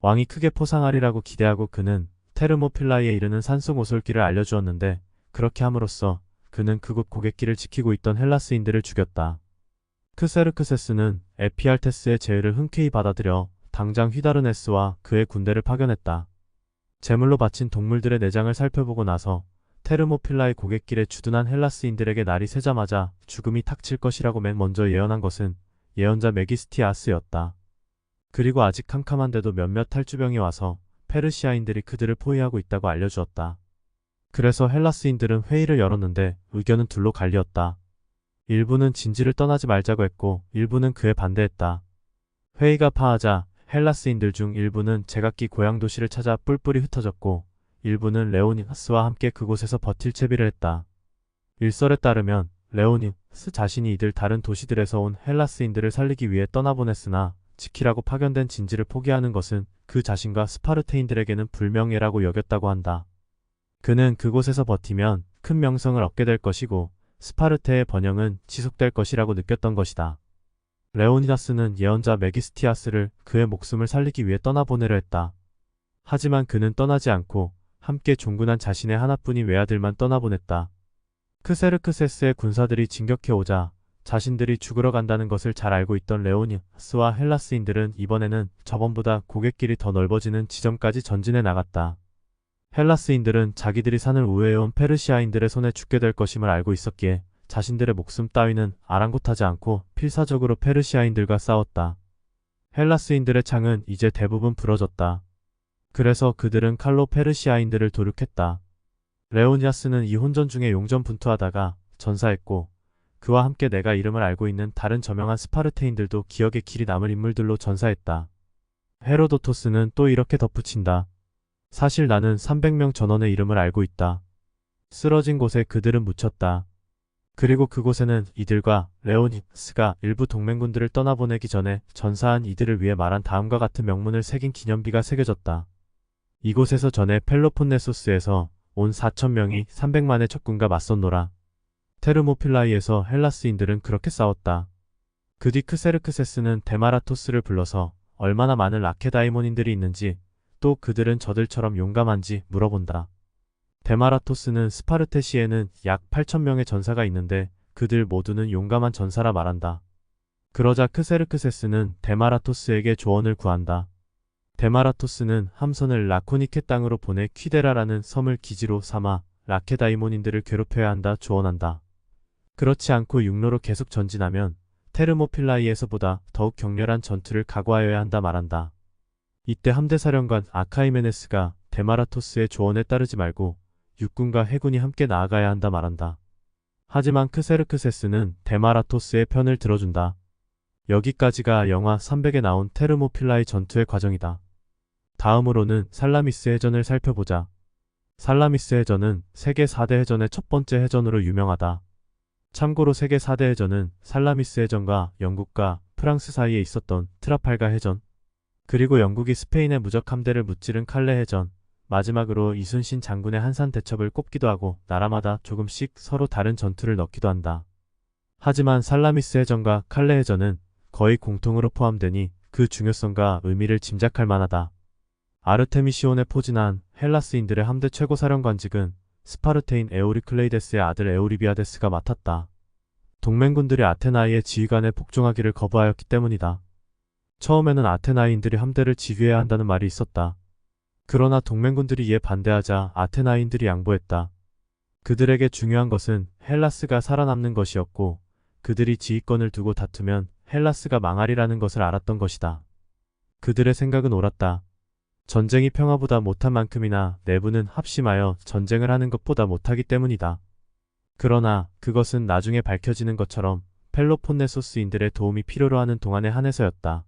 왕이 크게 포상하리라고 기대하고 그는 테르모필라이에 이르는 산속 오솔길을 알려주었는데 그렇게 함으로써 그는 그곳 고갯길을 지키고 있던 헬라스인들을 죽였다. 크세르크세스는 에피알테스의 제의를 흔쾌히 받아들여 당장 휘다르네스와 그의 군대를 파견했다. 제물로 바친 동물들의 내장을 살펴보고 나서 테르모필라의 고갯길에 주둔한 헬라스인들에게 날이 새자마자 죽음이 탁칠 것이라고 맨 먼저 예언한 것은 예언자 메기스티아스였다. 그리고 아직 캄캄한데도 몇몇 탈주병이 와서 페르시아인들이 그들을 포위하고 있다고 알려주었다. 그래서 헬라스인들은 회의를 열었는데 의견은 둘로 갈리었다. 일부는 진지를 떠나지 말자고 했고 일부는 그에 반대했다. 회의가 파하자 헬라스인들 중 일부는 제각기 고향 도시를 찾아 뿔뿔이 흩어졌고 일부는 레오니하스와 함께 그곳에서 버틸 채비를 했다. 일설에 따르면 레오니하스 자신이 이들 다른 도시들에서 온 헬라스인들을 살리기 위해 떠나보냈으나 지키라고 파견된 진지를 포기하는 것은 그 자신과 스파르테인들에게는 불명예라고 여겼다고 한다. 그는 그곳에서 버티면 큰 명성을 얻게 될 것이고 스파르테의 번영은 지속될 것이라고 느꼈던 것이다. 레오니다스는 예언자 메기스티아스를 그의 목숨을 살리기 위해 떠나보내려 했다. 하지만 그는 떠나지 않고 함께 종군한 자신의 하나뿐인 외아들만 떠나보냈다. 크세르크세스의 군사들이 진격해오자 자신들이 죽으러 간다는 것을 잘 알고 있던 레오니다스와 헬라스인들은 이번에는 저번보다 고갯길이 더 넓어지는 지점까지 전진해 나갔다. 헬라스인들은 자기들이 산을 우회해온 페르시아인들의 손에 죽게 될 것임을 알고 있었기에 자신들의 목숨 따위는 아랑곳하지 않고 필사적으로 페르시아인들과 싸웠다. 헬라스인들의 창은 이제 대부분 부러졌다. 그래서 그들은 칼로 페르시아인들을 도륙했다. 레오니아스는 이 혼전 중에 용전분투하다가 전사했고 그와 함께 내가 이름을 알고 있는 다른 저명한 스파르테인들도 기억에 길이 남을 인물들로 전사했다. 헤로도토스는 또 이렇게 덧붙인다. 사실 나는 300명 전원의 이름을 알고 있다. 쓰러진 곳에 그들은 묻혔다. 그리고 그곳에는 이들과 레오니스가 일부 동맹군들을 떠나보내기 전에 전사한 이들을 위해 말한 다음과 같은 명문을 새긴 기념비가 새겨졌다. 이곳에서 전에 펠로폰네소스에서 온 4,000명이 300만의 적군과 맞섰노라. 테르모필라이에서 헬라스인들은 그렇게 싸웠다. 그 뒤 크세르크세스는 데마라토스를 불러서 얼마나 많은 라케다이몬인들이 있는지 또 그들은 저들처럼 용감한지 물어본다. 데마라토스는 스파르테 시에는 약 8,000명의 전사가 있는데 그들 모두는 용감한 전사라 말한다. 그러자 크세르크세스는 데마라토스에게 조언을 구한다. 데마라토스는 함선을 라코니케 땅으로 보내 퀴데라라는 섬을 기지로 삼아 라케다이몬인들을 괴롭혀야 한다 조언한다. 그렇지 않고 육로로 계속 전진하면 테르모필라이에서보다 더욱 격렬한 전투를 각오하여야 한다 말한다. 이때 함대사령관 아카이메네스가 데마라토스의 조언에 따르지 말고 육군과 해군이 함께 나아가야 한다 말한다. 하지만 크세르크세스는 데마라토스의 편을 들어준다. 여기까지가 영화 300에 나온 테르모필라이 전투의 과정이다. 다음으로는 살라미스 해전을 살펴보자. 살라미스 해전은 세계 4대 해전의 첫 번째 해전으로 유명하다. 참고로 세계 4대 해전은 살라미스 해전과 영국과 프랑스 사이에 있었던 트라팔가 해전, 그리고 영국이 스페인의 무적 함대를 무찌른 칼레 해전, 마지막으로 이순신 장군의 한산 대첩을 꼽기도 하고 나라마다 조금씩 서로 다른 전투를 넣기도 한다. 하지만 살라미스 해전과 칼레 해전은 거의 공통으로 포함되니 그 중요성과 의미를 짐작할 만하다. 아르테미시온에 포진한 헬라스인들의 함대 최고사령관직은 스파르테인 에오리클레이데스의 아들 에오리비아데스가 맡았다. 동맹군들이 아테나이의 지휘관에 복종하기를 거부하였기 때문이다. 처음에는 아테나이인들이 함대를 지휘해야 한다는 말이 있었다. 그러나 동맹군들이 이에 반대하자 아테나이인들이 양보했다. 그들에게 중요한 것은 헬라스가 살아남는 것이었고 그들이 지휘권을 두고 다투면 헬라스가 망하리라는 것을 알았던 것이다. 그들의 생각은 옳았다. 전쟁이 평화보다 못한 만큼이나 내부는 합심하여 전쟁을 하는 것보다 못하기 때문이다. 그러나 그것은 나중에 밝혀지는 것처럼 펠로폰네소스인들의 도움이 필요로 하는 동안에 한해서였다.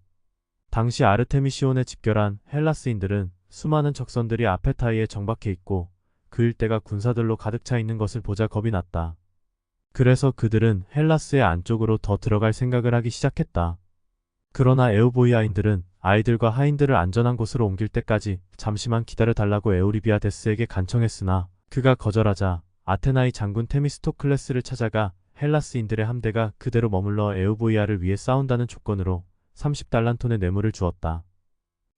당시 아르테미시온에 집결한 헬라스인들은 수많은 적선들이 아페타이에 정박해 있고 그 일대가 군사들로 가득 차 있는 것을 보자 겁이 났다. 그래서 그들은 헬라스의 안쪽으로 더 들어갈 생각을 하기 시작했다. 그러나 에우보이아인들은 아이들과 하인들을 안전한 곳으로 옮길 때까지 잠시만 기다려달라고 에오리비아데스에게 간청했으나 그가 거절하자 아테나이 장군 테미스토클레스를 찾아가 헬라스인들의 함대가 그대로 머물러 에우보이아를 위해 싸운다는 조건으로 30달란톤의 뇌물을 주었다.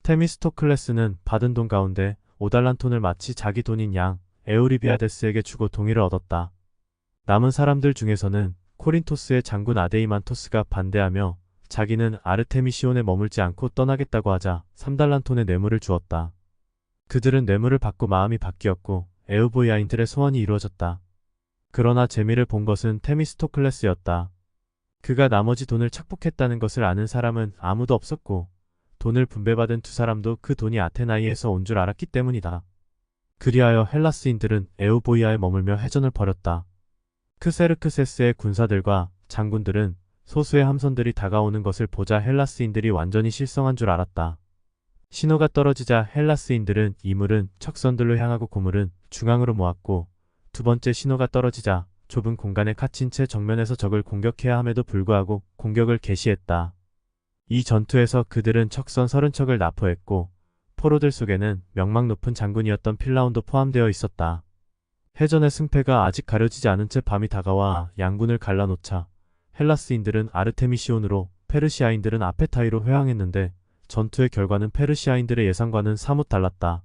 테미스토클레스는 받은 돈 가운데 5달란톤을 마치 자기 돈인 양 에오리비아데스에게 주고 동의를 얻었다. 남은 사람들 중에서는 코린토스의 장군 아데이만토스가 반대하며 자기는 아르테미시온에 머물지 않고 떠나겠다고 하자 3달란톤의 뇌물을 주었다. 그들은 뇌물을 받고 마음이 바뀌었고 에우보이아인들의 소원이 이루어졌다. 그러나 재미를 본 것은 테미스토클레스였다. 그가 나머지 돈을 착복했다는 것을 아는 사람은 아무도 없었고 돈을 분배받은 두 사람도 그 돈이 아테나이에서 온 줄 알았기 때문이다. 그리하여 헬라스인들은 에우보이아에 머물며 해전을 벌였다. 크세르크세스의 군사들과 장군들은 소수의 함선들이 다가오는 것을 보자 헬라스인들이 완전히 실성한 줄 알았다. 신호가 떨어지자 헬라스인들은 이물은 척선들로 향하고 고물은 중앙으로 모았고 두 번째 신호가 떨어지자 좁은 공간에 갇힌 채 정면에서 적을 공격해야 함에도 불구하고 공격을 개시했다. 이 전투에서 그들은 척선 30척을 납포했고 포로들 속에는 명망 높은 장군이었던 필라온도 포함되어 있었다. 해전의 승패가 아직 가려지지 않은 채 밤이 다가와 양군을 갈라놓자 헬라스인들은 아르테미시온으로 페르시아인들은 아페타이로 회항했는데 전투의 결과는 페르시아인들의 예상과는 사뭇 달랐다.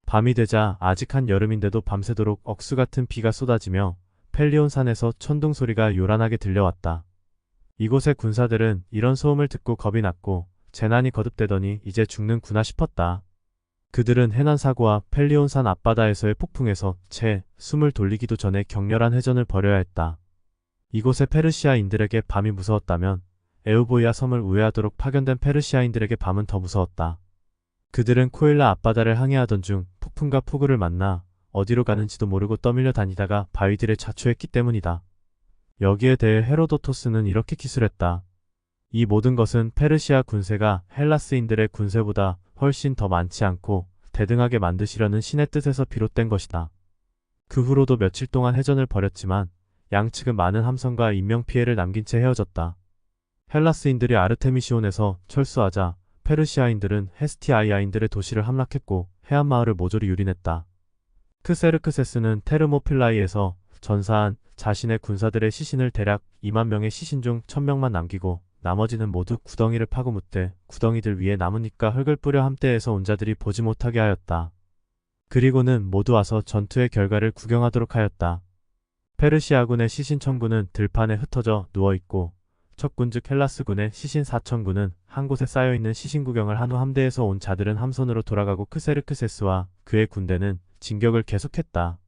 밤이 되자 아직 한여름인데도 밤새도록 억수같은 비가 쏟아지며 펠리온 산에서 천둥 소리가 요란하게 들려왔다. 이곳의 군사들은 이런 소음을 듣고 겁이 났고 재난이 거듭되더니 이제 죽는구나 싶었다. 그들은 해난사고와 펠리온 산 앞바다에서의 폭풍에서 채 숨을 돌리기도 전에 격렬한 해전을 벌여야 했다. 이곳의 페르시아인들에게 밤이 무서웠다면 에우보이아 섬을 우회하도록 파견된 페르시아인들에게 밤은 더 무서웠다. 그들은 코일라 앞바다를 항해하던 중 폭풍과 폭우를 만나 어디로 가는지도 모르고 떠밀려 다니다가 바위들에 자초했기 때문이다. 여기에 대해 헤로도토스는 이렇게 기술했다. 이 모든 것은 페르시아 군세가 헬라스인들의 군세보다 훨씬 더 많지 않고 대등하게 만드시려는 신의 뜻에서 비롯된 것이다. 그 후로도 며칠 동안 해전을 벌였지만 양측은 많은 함선과 인명피해를 남긴 채 헤어졌다. 헬라스인들이 아르테미시온에서 철수하자 페르시아인들은 헤스티아이아인들의 도시를 함락했고 해안마을을 모조리 유린했다. 크세르크세스는 테르모필라이에서 전사한 자신의 군사들의 시신을 대략 2만 명의 시신 중 1000명만 남기고 나머지는 모두 구덩이를 파고 묻되 구덩이들 위에 나뭇잎과 흙을 뿌려 함대에서 온 자들이 보지 못하게 하였다. 그리고는 모두 와서 전투의 결과를 구경하도록 하였다. 페르시아군의 시신 1000구는 들판에 흩어져 누워있고 척군 즉 헬라스군의 시신 4000구는 한 곳에 쌓여있는 시신 구경을 한 후 함대에서 온 자들은 함선으로 돌아가고 크세르크세스와 그의 군대는 진격을 계속했다.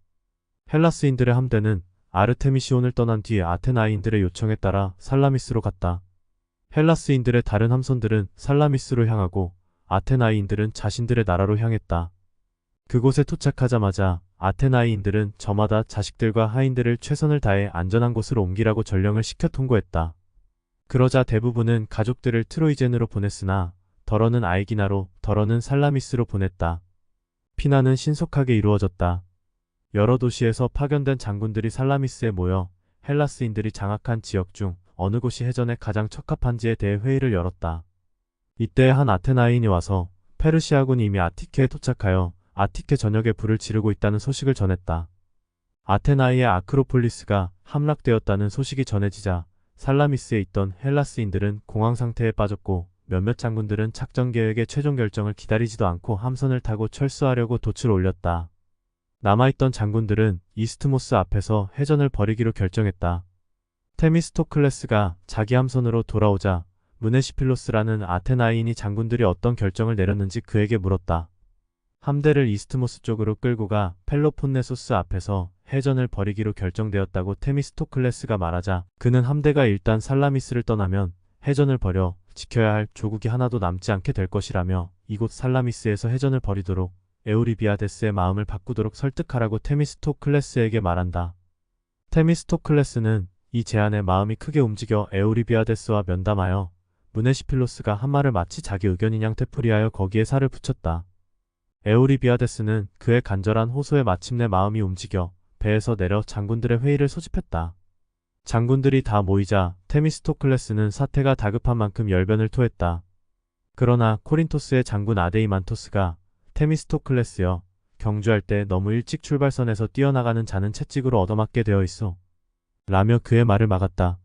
헬라스인들의 함대는 아르테미시온을 떠난 뒤 아테나이인들의 요청에 따라 살라미스로 갔다. 헬라스인들의 다른 함선들은 살라미스로 향하고 아테나이인들은 자신들의 나라로 향했다. 그곳에 도착하자마자 아테나이인들은 저마다 자식들과 하인들을 최선을 다해 안전한 곳으로 옮기라고 전령을 시켜 통고했다. 그러자 대부분은 가족들을 트로이젠으로 보냈으나 덜어는 아이기나로 덜어는 살라미스로 보냈다. 피난은 신속하게 이루어졌다. 여러 도시에서 파견된 장군들이 살라미스에 모여 헬라스인들이 장악한 지역 중 어느 곳이 해전에 가장 적합한지에 대해 회의를 열었다. 이때 한 아테나인이 와서 페르시아군이 이미 아티케에 도착하여 아티케 전역에 불을 지르고 있다는 소식을 전했다. 아테나이의 아크로폴리스가 함락되었다는 소식이 전해지자 살라미스에 있던 헬라스인들은 공황 상태에 빠졌고 몇몇 장군들은 작전 계획의 최종 결정을 기다리지도 않고 함선을 타고 철수하려고 돛을 올렸다. 남아있던 장군들은 이스트모스 앞에서 해전을 벌이기로 결정했다. 테미스토클레스가 자기 함선으로 돌아오자 무네시필로스라는 아테나이인이 장군들이 어떤 결정을 내렸는지 그에게 물었다. 함대를 이스트모스 쪽으로 끌고 가 펠로폰네소스 앞에서 해전을 벌이기로 결정되었다고 테미스토클레스가 말하자 그는 함대가 일단 살라미스를 떠나면 해전을 벌여 지켜야 할 조국이 하나도 남지 않게 될 것이라며 이곳 살라미스에서 해전을 벌이도록 에우리비아데스의 마음을 바꾸도록 설득하라고 테미스토클레스에게 말한다. 테미스토클레스는 이 제안에 마음이 크게 움직여 에우리비아데스와 면담하여 무네시필로스가 한 말을 마치 자기 의견이냥 되풀이하여 거기에 살을 붙였다. 에우리비아데스는 그의 간절한 호소에 마침내 마음이 움직여 배에서 내려 장군들의 회의를 소집했다. 장군들이 다 모이자 테미스토클레스는 사태가 다급한 만큼 열변을 토했다. 그러나 코린토스의 장군 아데이만토스가 테미스토클레스여, 경주할 때 너무 일찍 출발선에서 뛰어나가는 자는 채찍으로 얻어맞게 되어 있어. 라며 그의 말을 막았다.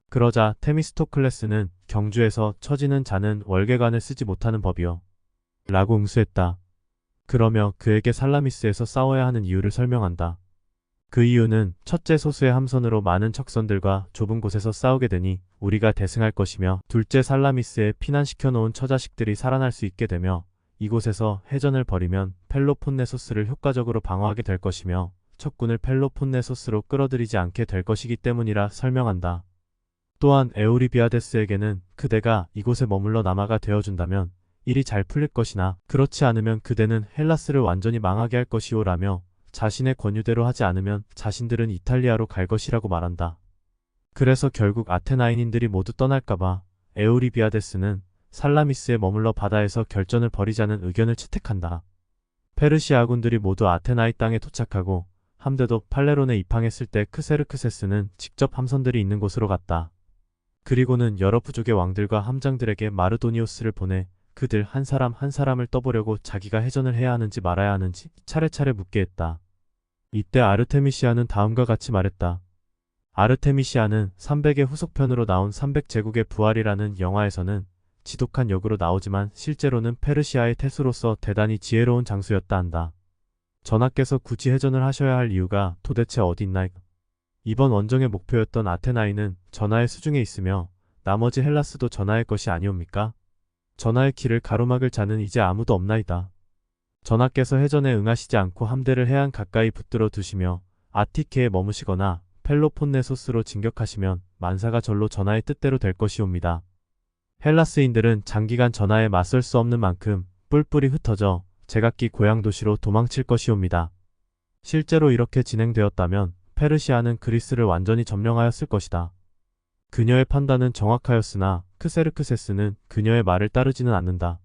그러자 테미스토클레스는 경주에서 처지는 자는 월계관을 쓰지 못하는 법이요. 라고 응수했다. 그러며 그에게 살라미스에서 싸워야 하는 이유를 설명한다. 그 이유는 첫째 소수의 함선으로 많은 척선들과 좁은 곳에서 싸우게 되니 우리가 대승할 것이며 둘째 살라미스에 피난시켜 놓은 처자식들이 살아날 수 있게 되며 이곳에서 해전을 벌이면 펠로폰네소스를 효과적으로 방어하게 될 것이며 척군을 펠로폰네소스로 끌어들이지 않게 될 것이기 때문이라 설명한다. 또한 에우리비아데스에게는 그대가 이곳에 머물러 남아가 되어준다면 일이 잘 풀릴 것이나 그렇지 않으면 그대는 헬라스를 완전히 망하게 할 것이오 라며 자신의 권유대로 하지 않으면 자신들은 이탈리아로 갈 것이라고 말한다. 그래서 결국 아테나인인들이 모두 떠날까봐 에우리비아데스는 살라미스에 머물러 바다에서 결전을 벌이자는 의견을 채택한다. 페르시아 아군들이 모두 아테나이 땅에 도착하고 함대도 팔레론에 입항했을 때 크세르크세스는 직접 함선들이 있는 곳으로 갔다. 그리고는 여러 부족의 왕들과 함장들에게 마르도니오스를 보내 그들 한 사람 한 사람을 떠보려고 자기가 해전을 해야 하는지 말아야 하는지 차례차례 묻게 했다. 이때 아르테미시아는 다음과 같이 말했다. 아르테미시아는 300의 후속편으로 나온 300제국의 부활이라는 영화에서는 지독한 역으로 나오지만 실제로는 페르시아의 태수로서 대단히 지혜로운 장수였다 한다. 전하께서 굳이 해전을 하셔야 할 이유가 도대체 어디 있나이까? 이번 원정의 목표였던 아테나이는 전하의 수중에 있으며 나머지 헬라스도 전하의 것이 아니옵니까? 전하의 길을 가로막을 자는 이제 아무도 없나이다. 전하께서 해전에 응하시지 않고 함대를 해안 가까이 붙들어 두시며 아티케에 머무시거나 펠로폰네소스로 진격하시면 만사가 절로 전하의 뜻대로 될 것이옵니다. 헬라스인들은 장기간 전하에 맞설 수 없는 만큼 뿔뿔이 흩어져 제각기 고향 도시로 도망칠 것이옵니다. 실제로 이렇게 진행되었다면 페르시아는 그리스를 완전히 점령하였을 것이다. 그녀의 판단은 정확하였으나 크세르크세스는 그녀의 말을 따르지는 않는다.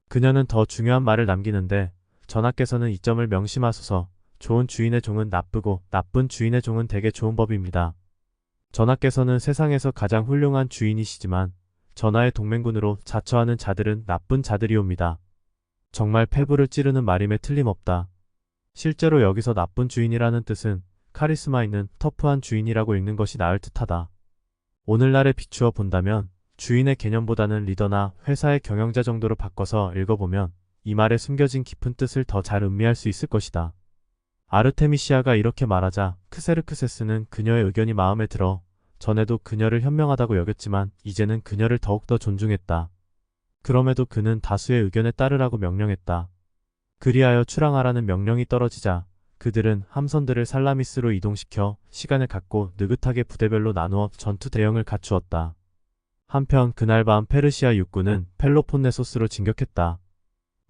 그녀는 더 중요한 말을 남기는데 전하께서는 이 점을 명심하소서. 좋은 주인의 종은 나쁘고 나쁜 주인의 종은 되게 좋은 법입니다. 전하께서는 세상에서 가장 훌륭한 주인이시지만 전하의 동맹군으로 자처하는 자들은 나쁜 자들이옵니다. 정말 폐부를 찌르는 말임에 틀림없다. 실제로 여기서 나쁜 주인이라는 뜻은 카리스마 있는 터프한 주인이라고 읽는 것이 나을 듯하다. 오늘날에 비추어 본다면 주인의 개념보다는 리더나 회사의 경영자 정도로 바꿔서 읽어보면 이 말에 숨겨진 깊은 뜻을 더 잘 음미할 수 있을 것이다. 아르테미시아가 이렇게 말하자 크세르크세스는 그녀의 의견이 마음에 들어 전에도 그녀를 현명하다고 여겼지만 이제는 그녀를 더욱더 존중했다. 그럼에도 그는 다수의 의견에 따르라고 명령했다. 그리하여 출항하라는 명령이 떨어지자 그들은 함선들을 살라미스로 이동시켜 시간을 갖고 느긋하게 부대별로 나누어 전투 대형을 갖추었다. 한편 그날 밤 페르시아 육군은 펠로폰네소스로 진격했다.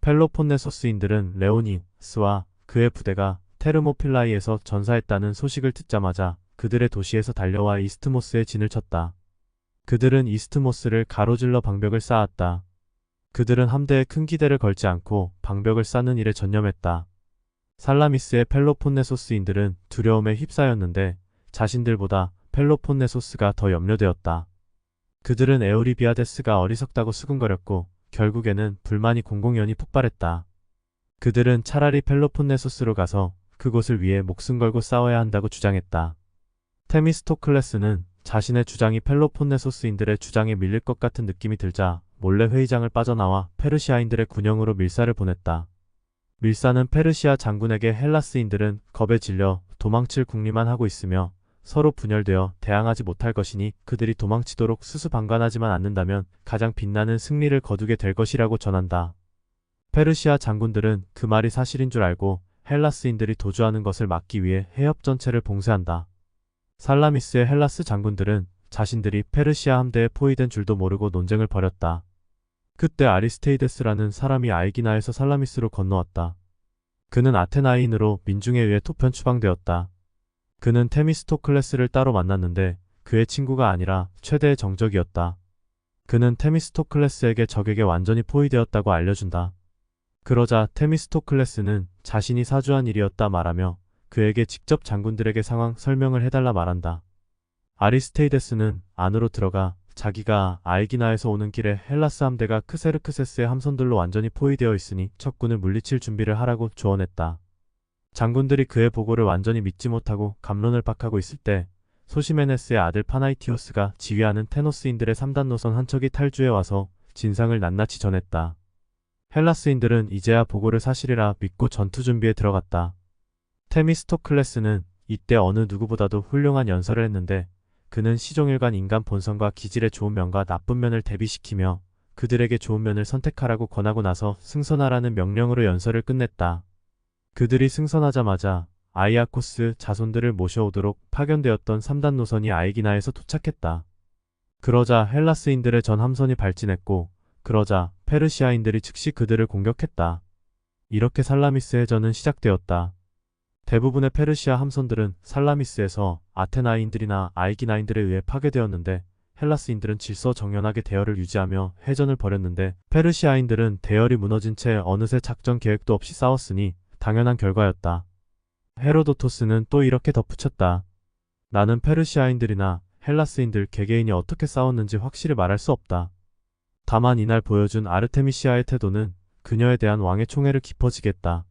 펠로폰네소스인들은 레오니스와 그의 부대가 테르모필라이에서 전사했다는 소식을 듣자마자 그들의 도시에서 달려와 이스트모스에 진을 쳤다. 그들은 이스트모스를 가로질러 방벽을 쌓았다. 그들은 함대에 큰 기대를 걸지 않고 방벽을 쌓는 일에 전념했다. 살라미스의 펠로폰네소스인들은 두려움에 휩싸였는데 자신들보다 펠로폰네소스가 더 염려되었다. 그들은 에우리비아데스가 어리석다고 수군거렸고 결국에는 불만이 공공연히 폭발했다. 그들은 차라리 펠로폰네소스로 가서 그곳을 위해 목숨 걸고 싸워야 한다고 주장했다. 테미스토클레스는 자신의 주장이 펠로폰네소스인들의 주장에 밀릴 것 같은 느낌이 들자 몰래 회의장을 빠져나와 페르시아인들의 군영으로 밀사를 보냈다. 밀사는 페르시아 장군에게 헬라스인들은 겁에 질려 도망칠 궁리만 하고 있으며 서로 분열되어 대항하지 못할 것이니 그들이 도망치도록 수수방관하지만 않는다면 가장 빛나는 승리를 거두게 될 것이라고 전한다. 페르시아 장군들은 그 말이 사실인 줄 알고 헬라스인들이 도주하는 것을 막기 위해 해협 전체를 봉쇄한다. 살라미스의 헬라스 장군들은 자신들이 페르시아 함대에 포위된 줄도 모르고 논쟁을 벌였다. 그때 아리스테이데스라는 사람이 아이기나에서 살라미스로 건너왔다. 그는 아테나인으로 민중에 의해 토편 추방되었다. 그는 테미스토클레스를 따로 만났는데 그의 친구가 아니라 최대의 정적이었다. 그는 테미스토클레스에게 적에게 완전히 포위되었다고 알려준다. 그러자 테미스토클레스는 자신이 사주한 일이었다 말하며 그에게 직접 장군들에게 상황 설명을 해달라 말한다. 아리스테이데스는 안으로 들어가 자기가 아이기나에서 오는 길에 헬라스 함대가 크세르크세스의 함선들로 완전히 포위되어 있으니 적군을 물리칠 준비를 하라고 조언했다. 장군들이 그의 보고를 완전히 믿지 못하고 갑론을 박하고 있을 때 소시메네스의 아들 파나이티오스가 지휘하는 테노스인들의 3단 노선 한 척이 탈주해 와서 진상을 낱낱이 전했다. 헬라스인들은 이제야 보고를 사실이라 믿고 전투 준비에 들어갔다. 테미스토클레스는 이때 어느 누구보다도 훌륭한 연설을 했는데 그는 시종일관 인간 본성과 기질의 좋은 면과 나쁜 면을 대비시키며 그들에게 좋은 면을 선택하라고 권하고 나서 승선하라는 명령으로 연설을 끝냈다. 그들이 승선하자마자 아이아코스 자손들을 모셔오도록 파견되었던 3단 노선이 아이기나에서 도착했다. 그러자 헬라스인들의 전 함선이 발진했고 그러자 페르시아인들이 즉시 그들을 공격했다. 이렇게 살라미스 해전은 시작되었다. 대부분의 페르시아 함선들은 살라미스에서 아테나인들이나 아이기나인들에 의해 파괴되었는데 헬라스인들은 질서정연하게 대열을 유지하며 해전을 벌였는데 페르시아인들은 대열이 무너진 채 어느새 작전 계획도 없이 싸웠으니 당연한 결과였다. 헤로도토스는 또 이렇게 덧붙였다. 나는 페르시아인들이나 헬라스인들 개개인이 어떻게 싸웠는지 확실히 말할 수 없다. 다만 이날 보여준 아르테미시아의 태도는 그녀에 대한 왕의 총애를 깊어지게 했다.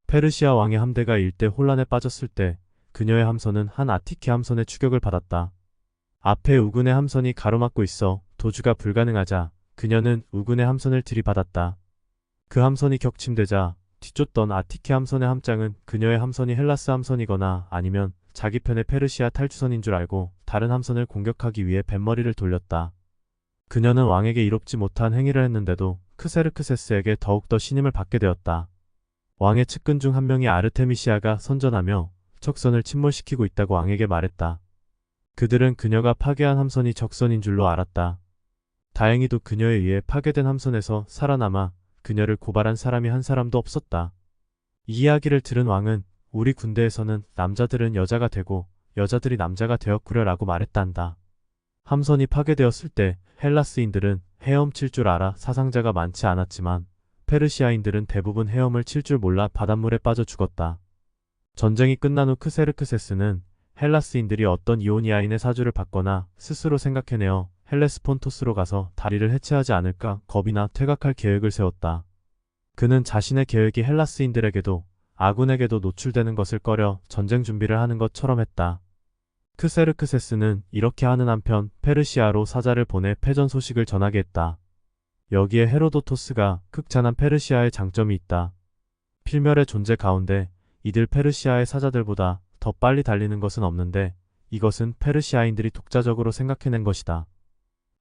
페르시아 왕의 함대가 일대 혼란에 빠졌을 때 그녀의 함선은 한 아티케 함선의 추격을 받았다. 앞에 우군의 함선이 가로막고 있어 도주가 불가능하자 그녀는 우군의 함선을 들이받았다. 그 함선이 격침되자 뒤쫓던 아티케 함선의 함장은 그녀의 함선이 헬라스 함선이거나 아니면 자기 편의 페르시아 탈주선인 줄 알고 다른 함선을 공격하기 위해 뱃머리를 돌렸다. 그녀는 왕에게 이롭지 못한 행위를 했는데도 크세르크세스에게 더욱더 신임을 받게 되었다. 왕의 측근 중 한 명이 아르테미시아가 선전하며 적선을 침몰시키고 있다고 왕에게 말했다. 그들은 그녀가 파괴한 함선이 적선인 줄로 알았다. 다행히도 그녀에 의해 파괴된 함선에서 살아남아 그녀를 고발한 사람이 한 사람도 없었다. 이 이야기를 들은 왕은 우리 군대에서는 남자들은 여자가 되고 여자들이 남자가 되었구려라고 말했단다. 함선이 파괴되었을 때 헬라스인들은 헤엄칠 줄 알아 사상자가 많지 않았지만 페르시아인들은 대부분 헤엄을 칠 줄 몰라 바닷물에 빠져 죽었다. 전쟁이 끝난 후 크세르크세스는 헬라스인들이 어떤 이오니아인의 사주를 받거나 스스로 생각해내어 헬레스폰토스로 가서 다리를 해체하지 않을까 겁이나 퇴각할 계획을 세웠다. 그는 자신의 계획이 헬라스인들에게도 아군에게도 노출되는 것을 꺼려 전쟁 준비를 하는 것처럼 했다. 크세르크세스는 이렇게 하는 한편 페르시아로 사자를 보내 패전 소식을 전하게 했다. 여기에 헤로도토스가 극찬한 페르시아의 장점이 있다. 필멸의 존재 가운데 이들 페르시아의 사자들보다 더 빨리 달리는 것은 없는데 이것은 페르시아인들이 독자적으로 생각해낸 것이다.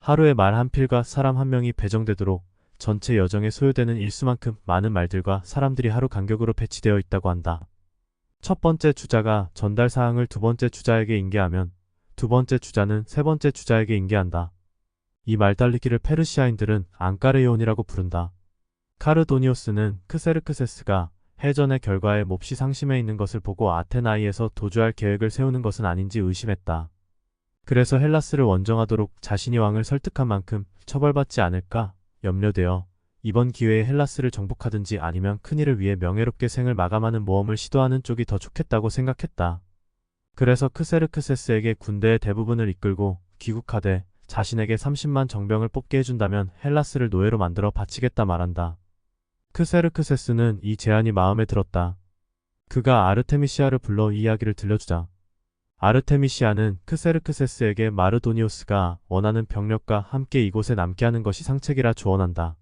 하루에 말 한 필과 사람 한 명이 배정되도록 전체 여정에 소요되는 일수만큼 많은 말들과 사람들이 하루 간격으로 배치되어 있다고 한다. 첫 번째 주자가 전달 사항을 두 번째 주자에게 인계하면 두 번째 주자는 세 번째 주자에게 인계한다. 이 말달리기를 페르시아인들은 앙까레이온이라고 부른다. 카르도니오스는 크세르크세스가 해전의 결과에 몹시 상심해 있는 것을 보고 아테나이에서 도주할 계획을 세우는 것은 아닌지 의심했다. 그래서 헬라스를 원정하도록 자신이 왕을 설득한 만큼 처벌받지 않을까 염려되어 이번 기회에 헬라스를 정복하든지 아니면 큰일을 위해 명예롭게 생을 마감하는 모험을 시도하는 쪽이 더 좋겠다고 생각했다. 그래서 크세르크세스에게 군대의 대부분을 이끌고 귀국하되 자신에게 30만 정병을 뽑게 해준다면 헬라스를 노예로 만들어 바치겠다 말한다. 크세르크세스는 이 제안이 마음에 들었다. 그가 아르테미시아를 불러 이 이야기를 들려주자 아르테미시아는 크세르크세스에게 마르도니오스가 원하는 병력과 함께 이곳에 남게 하는 것이 상책이라 조언한다.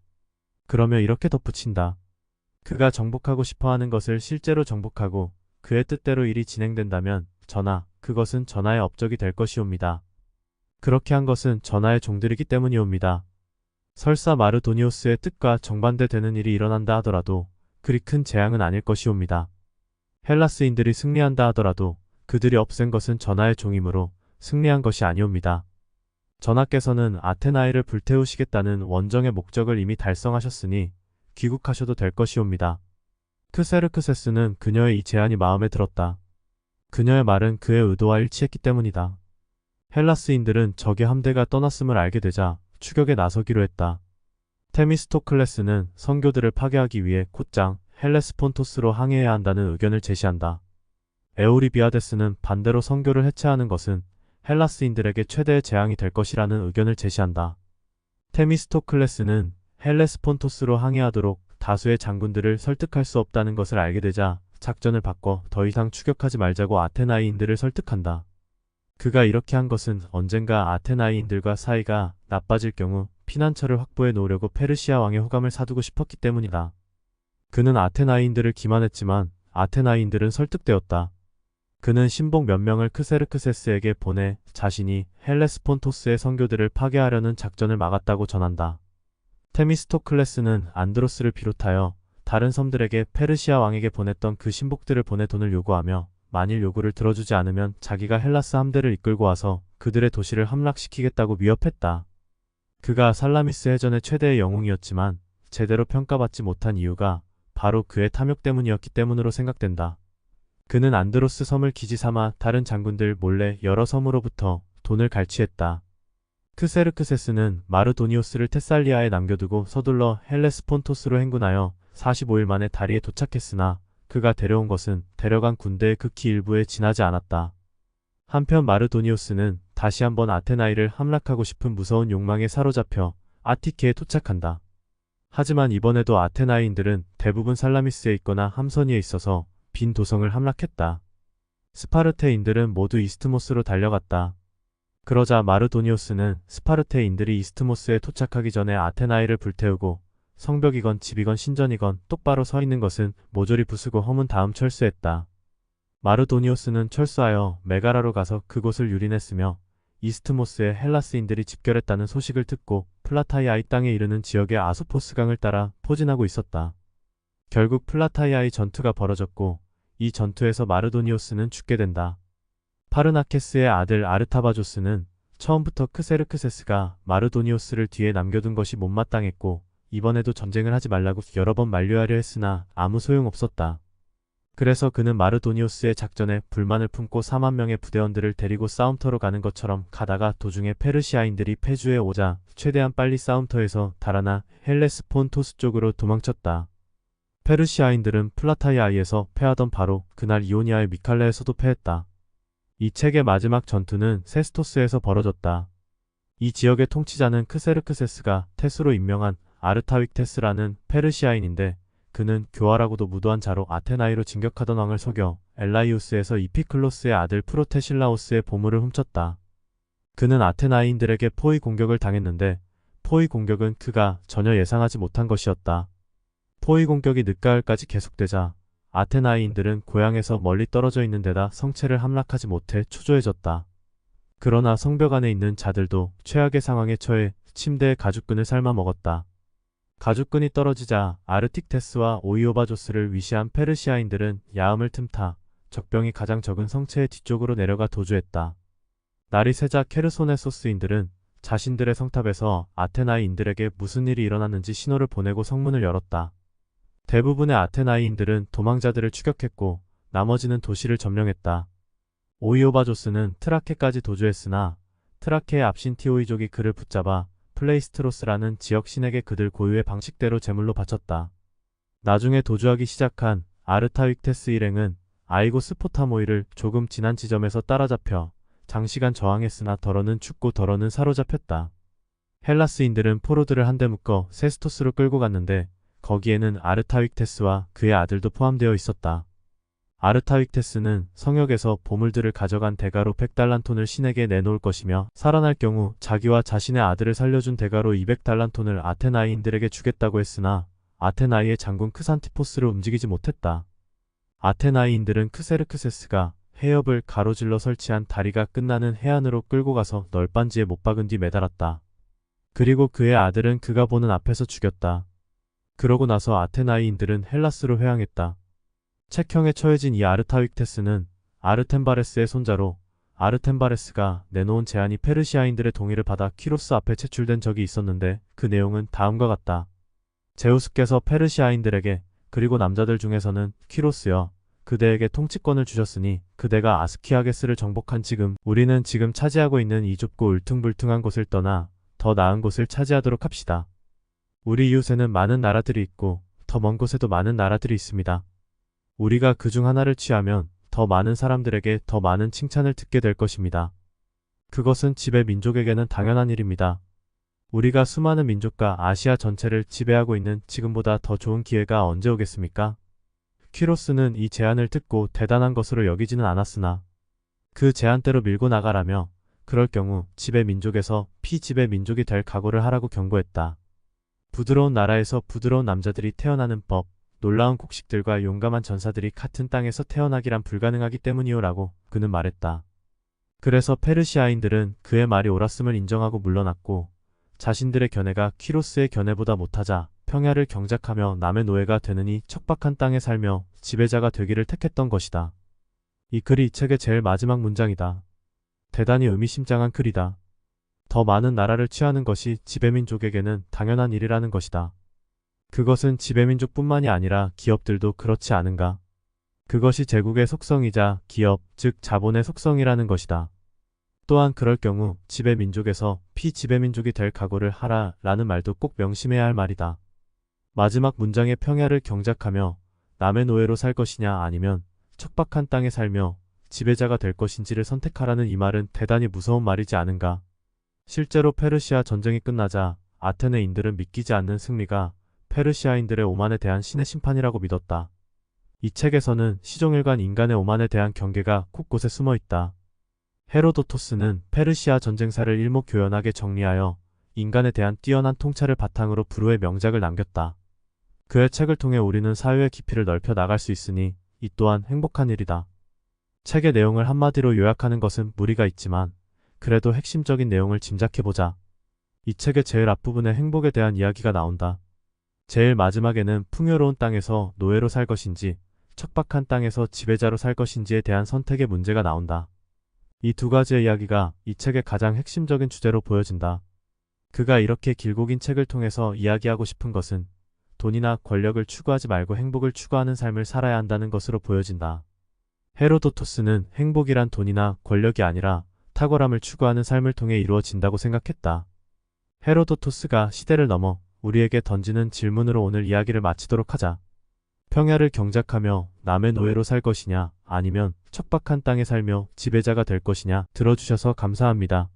그러며 이렇게 덧붙인다. 그가 정복하고 싶어하는 것을 실제로 정복하고 그의 뜻대로 일이 진행된다면 전하, 그것은 전하의 업적이 될 것이옵니다. 그렇게 한 것은 전하의 종들이기 때문이옵니다. 설사 마르도니오스의 뜻과 정반대되는 일이 일어난다 하더라도 그리 큰 재앙은 아닐 것이옵니다. 헬라스인들이 승리한다 하더라도 그들이 없앤 것은 전하의 종이므로 승리한 것이 아니옵니다. 전하께서는 아테나이를 불태우시겠다는 원정의 목적을 이미 달성하셨으니 귀국하셔도 될 것이옵니다. 크세르크세스는 그녀의 이 제안이 마음에 들었다. 그녀의 말은 그의 의도와 일치했기 때문이다. 헬라스인들은 적의 함대가 떠났음을 알게 되자 추격에 나서기로 했다. 테미스토클레스는 선교들을 파괴하기 위해 곧장 헬레스폰토스로 항해해야 한다는 의견을 제시한다. 에우리비아데스는 반대로 선교를 해체하는 것은 헬라스인들에게 최대의 재앙이 될 것이라는 의견을 제시한다. 테미스토클레스는 헬레스폰토스로 항해하도록 다수의 장군들을 설득할 수 없다는 것을 알게 되자 작전을 바꿔 더 이상 추격하지 말자고 아테나이인들을 설득한다. 그가 이렇게 한 것은 언젠가 아테나이인들과 사이가 나빠질 경우 피난처를 확보해 놓으려고 페르시아 왕의 호감을 사두고 싶었기 때문이다. 그는 아테나이인들을 기만했지만 아테나이인들은 설득되었다. 그는 신복 몇 명을 크세르크세스에게 보내 자신이 헬레스폰토스의 선교들을 파괴하려는 작전을 막았다고 전한다. 테미스토클레스는 안드로스를 비롯하여 다른 섬들에게 페르시아 왕에게 보냈던 그 신복들을 보내 돈을 요구하며 만일 요구를 들어주지 않으면 자기가 헬라스 함대를 이끌고 와서 그들의 도시를 함락시키겠다고 위협했다. 그가 살라미스 해전의 최대의 영웅이었지만 제대로 평가받지 못한 이유가 바로 그의 탐욕 때문이었기 때문으로 생각된다. 그는 안드로스 섬을 기지 삼아 다른 장군들 몰래 여러 섬으로부터 돈을 갈취했다. 크세르크세스는 마르도니오스를 테살리아에 남겨두고 서둘러 헬레스폰토스로 행군하여 45일 만에 다리에 도착했으나 그가 데려온 것은 데려간 군대의 극히 일부에 지나지 않았다. 한편 마르도니오스는 다시 한번 아테나이를 함락하고 싶은 무서운 욕망에 사로잡혀 아티케에 도착한다. 하지만 이번에도 아테나이인들은 대부분 살라미스에 있거나 함선위에 있어서 빈 도성을 함락했다. 스파르테인들은 모두 이스트모스로 달려갔다. 그러자 마르도니오스는 스파르테인들이 이스트모스에 도착하기 전에 아테나이를 불태우고 성벽이건 집이건 신전이건 똑바로 서 있는 것은 모조리 부수고 허문 다음 철수했다. 마르도니오스는 철수하여 메가라로 가서 그곳을 유린했으며 이스트모스에 헬라스인들이 집결했다는 소식을 듣고 플라타이아의 땅에 이르는 지역의 아소포스강을 따라 포진하고 있었다. 결국 플라타이아의 전투가 벌어졌고 이 전투에서 마르도니오스는 죽게 된다. 파르나케스의 아들 아르타바조스는 처음부터 크세르크세스가 마르도니오스를 뒤에 남겨둔 것이 못마땅했고 이번에도 전쟁을 하지 말라고 여러 번 만류하려 했으나 아무 소용없었다. 그래서 그는 마르도니오스의 작전에 불만을 품고 4만 명의 부대원들을 데리고 싸움터로 가는 것처럼 가다가 도중에 페르시아인들이 패주해 오자 최대한 빨리 싸움터에서 달아나 헬레스폰토스 쪽으로 도망쳤다. 페르시아인들은 플라타이아에서 패하던 바로 그날 이오니아의 미칼레에서도 패했다. 이 책의 마지막 전투는 세스토스에서 벌어졌다. 이 지역의 통치자는 크세르크세스가 테스로 임명한 아르타윅테스라는 페르시아인인데 그는 교활하고도 무도한 자로 아테나이로 진격하던 왕을 속여 엘라이우스에서 이피클로스의 아들 프로테실라오스의 보물을 훔쳤다. 그는 아테나이인들에게 포위 공격을 당했는데 포위 공격은 그가 전혀 예상하지 못한 것이었다. 포위 공격이 늦가을까지 계속되자 아테나이인들은 고향에서 멀리 떨어져 있는 데다 성체를 함락하지 못해 초조해졌다. 그러나 성벽 안에 있는 자들도 최악의 상황에 처해 침대에 가죽끈을 삶아 먹었다. 가죽끈이 떨어지자 아르틱테스와 오이오바조스를 위시한 페르시아인들은 야음을 틈타 적병이 가장 적은 성체의 뒤쪽으로 내려가 도주했다. 날이 새자 케르소네소스인들은 자신들의 성탑에서 아테나이인들에게 무슨 일이 일어났는지 신호를 보내고 성문을 열었다. 대부분의 아테나이인들은 도망자들을 추격했고 나머지는 도시를 점령했다. 오이오바조스는 트라케까지 도주했으나 트라케의 압신티오이족이 그를 붙잡아 플레이스트로스라는 지역 신에게 그들 고유의 방식대로 제물로 바쳤다. 나중에 도주하기 시작한 아르타윅테스 일행은 아이고 스포타모이를 조금 지난 지점에서 따라잡혀 장시간 저항했으나 덜어는 죽고 덜어는 사로잡혔다. 헬라스인들은 포로들을 한데 묶어 세스토스로 끌고 갔는데 거기에는 아르타윅테스와 그의 아들도 포함되어 있었다. 아르타윅테스는 성역에서 보물들을 가져간 대가로 100달란톤을 신에게 내놓을 것이며 살아날 경우 자기와 자신의 아들을 살려준 대가로 200달란톤을 아테나이인들에게 주겠다고 했으나 아테나이의 장군 크산티포스를 움직이지 못했다. 아테나이인들은 크세르크세스가 해협을 가로질러 설치한 다리가 끝나는 해안으로 끌고 가서 널빤지에 못 박은 뒤 매달았다. 그리고 그의 아들은 그가 보는 앞에서 죽였다. 그러고 나서 아테나이인들은 헬라스로 회항했다. 책형에 처해진 이 아르타윅테스는 아르템바레스의 손자로 아르템바레스가 내놓은 제안이 페르시아인들의 동의를 받아 키로스 앞에 제출된 적이 있었는데 그 내용은 다음과 같다. 제우스께서 페르시아인들에게 그리고 남자들 중에서는 키로스여 그대에게 통치권을 주셨으니 그대가 아스키아게스를 정복한 지금 우리는 지금 차지하고 있는 이 좁고 울퉁불퉁한 곳을 떠나 더 나은 곳을 차지하도록 합시다. 우리 이웃에는 많은 나라들이 있고 더 먼 곳에도 많은 나라들이 있습니다. 우리가 그 중 하나를 취하면 더 많은 사람들에게 더 많은 칭찬을 듣게 될 것입니다. 그것은 지배 민족에게는 당연한 일입니다. 우리가 수많은 민족과 아시아 전체를 지배하고 있는 지금보다 더 좋은 기회가 언제 오겠습니까? 키로스는 이 제안을 듣고 대단한 것으로 여기지는 않았으나 그 제안대로 밀고 나가라며 그럴 경우 지배 민족에서 피지배 민족이 될 각오를 하라고 경고했다. 부드러운 나라에서 부드러운 남자들이 태어나는 법, 놀라운 곡식들과 용감한 전사들이 같은 땅에서 태어나기란 불가능하기 때문이오라고 그는 말했다. 그래서 페르시아인들은 그의 말이 옳았음을 인정하고 물러났고 자신들의 견해가 키로스의 견해보다 못하자 평야를 경작하며 남의 노예가 되느니 척박한 땅에 살며 지배자가 되기를 택했던 것이다. 이 글이 이 책의 제일 마지막 문장이다. 대단히 의미심장한 글이다. 더 많은 나라를 취하는 것이 지배민족에게는 당연한 일이라는 것이다. 그것은 지배민족뿐만이 아니라 기업들도 그렇지 않은가? 그것이 제국의 속성이자 기업, 즉 자본의 속성이라는 것이다. 또한 그럴 경우 지배민족에서 피지배민족이 될 각오를 하라 라는 말도 꼭 명심해야 할 말이다. 마지막 문장의 평야를 경작하며 남의 노예로 살 것이냐 아니면 척박한 땅에 살며 지배자가 될 것인지를 선택하라는 이 말은 대단히 무서운 말이지 않은가? 실제로 페르시아 전쟁이 끝나자 아테네인들은 믿기지 않는 승리가 페르시아인들의 오만에 대한 신의 심판이라고 믿었다. 이 책에서는 시종일관 인간의 오만에 대한 경계가 곳곳에 숨어 있다. 헤로도토스는 페르시아 전쟁사를 일목요연하게 정리하여 인간에 대한 뛰어난 통찰을 바탕으로 불후의 명작을 남겼다. 그의 책을 통해 우리는 사회의 깊이를 넓혀 나갈 수 있으니 이 또한 행복한 일이다. 책의 내용을 한마디로 요약하는 것은 무리가 있지만 그래도 핵심적인 내용을 짐작해보자. 이 책의 제일 앞부분에 행복에 대한 이야기가 나온다. 제일 마지막에는 풍요로운 땅에서 노예로 살 것인지 척박한 땅에서 지배자로 살 것인지에 대한 선택의 문제가 나온다. 이 두 가지의 이야기가 이 책의 가장 핵심적인 주제로 보여진다. 그가 이렇게 길고 긴 책을 통해서 이야기하고 싶은 것은 돈이나 권력을 추구하지 말고 행복을 추구하는 삶을 살아야 한다는 것으로 보여진다. 헤로도토스는 행복이란 돈이나 권력이 아니라 탁월함을 추구하는 삶을 통해 이루어진다고 생각했다. 헤로도토스가 시대를 넘어 우리에게 던지는 질문으로 오늘 이야기를 마치도록 하자. 평야를 경작하며 남의 노예로 살 것이냐 아니면 척박한 땅에 살며 지배자가 될 것이냐 들어주셔서 감사합니다.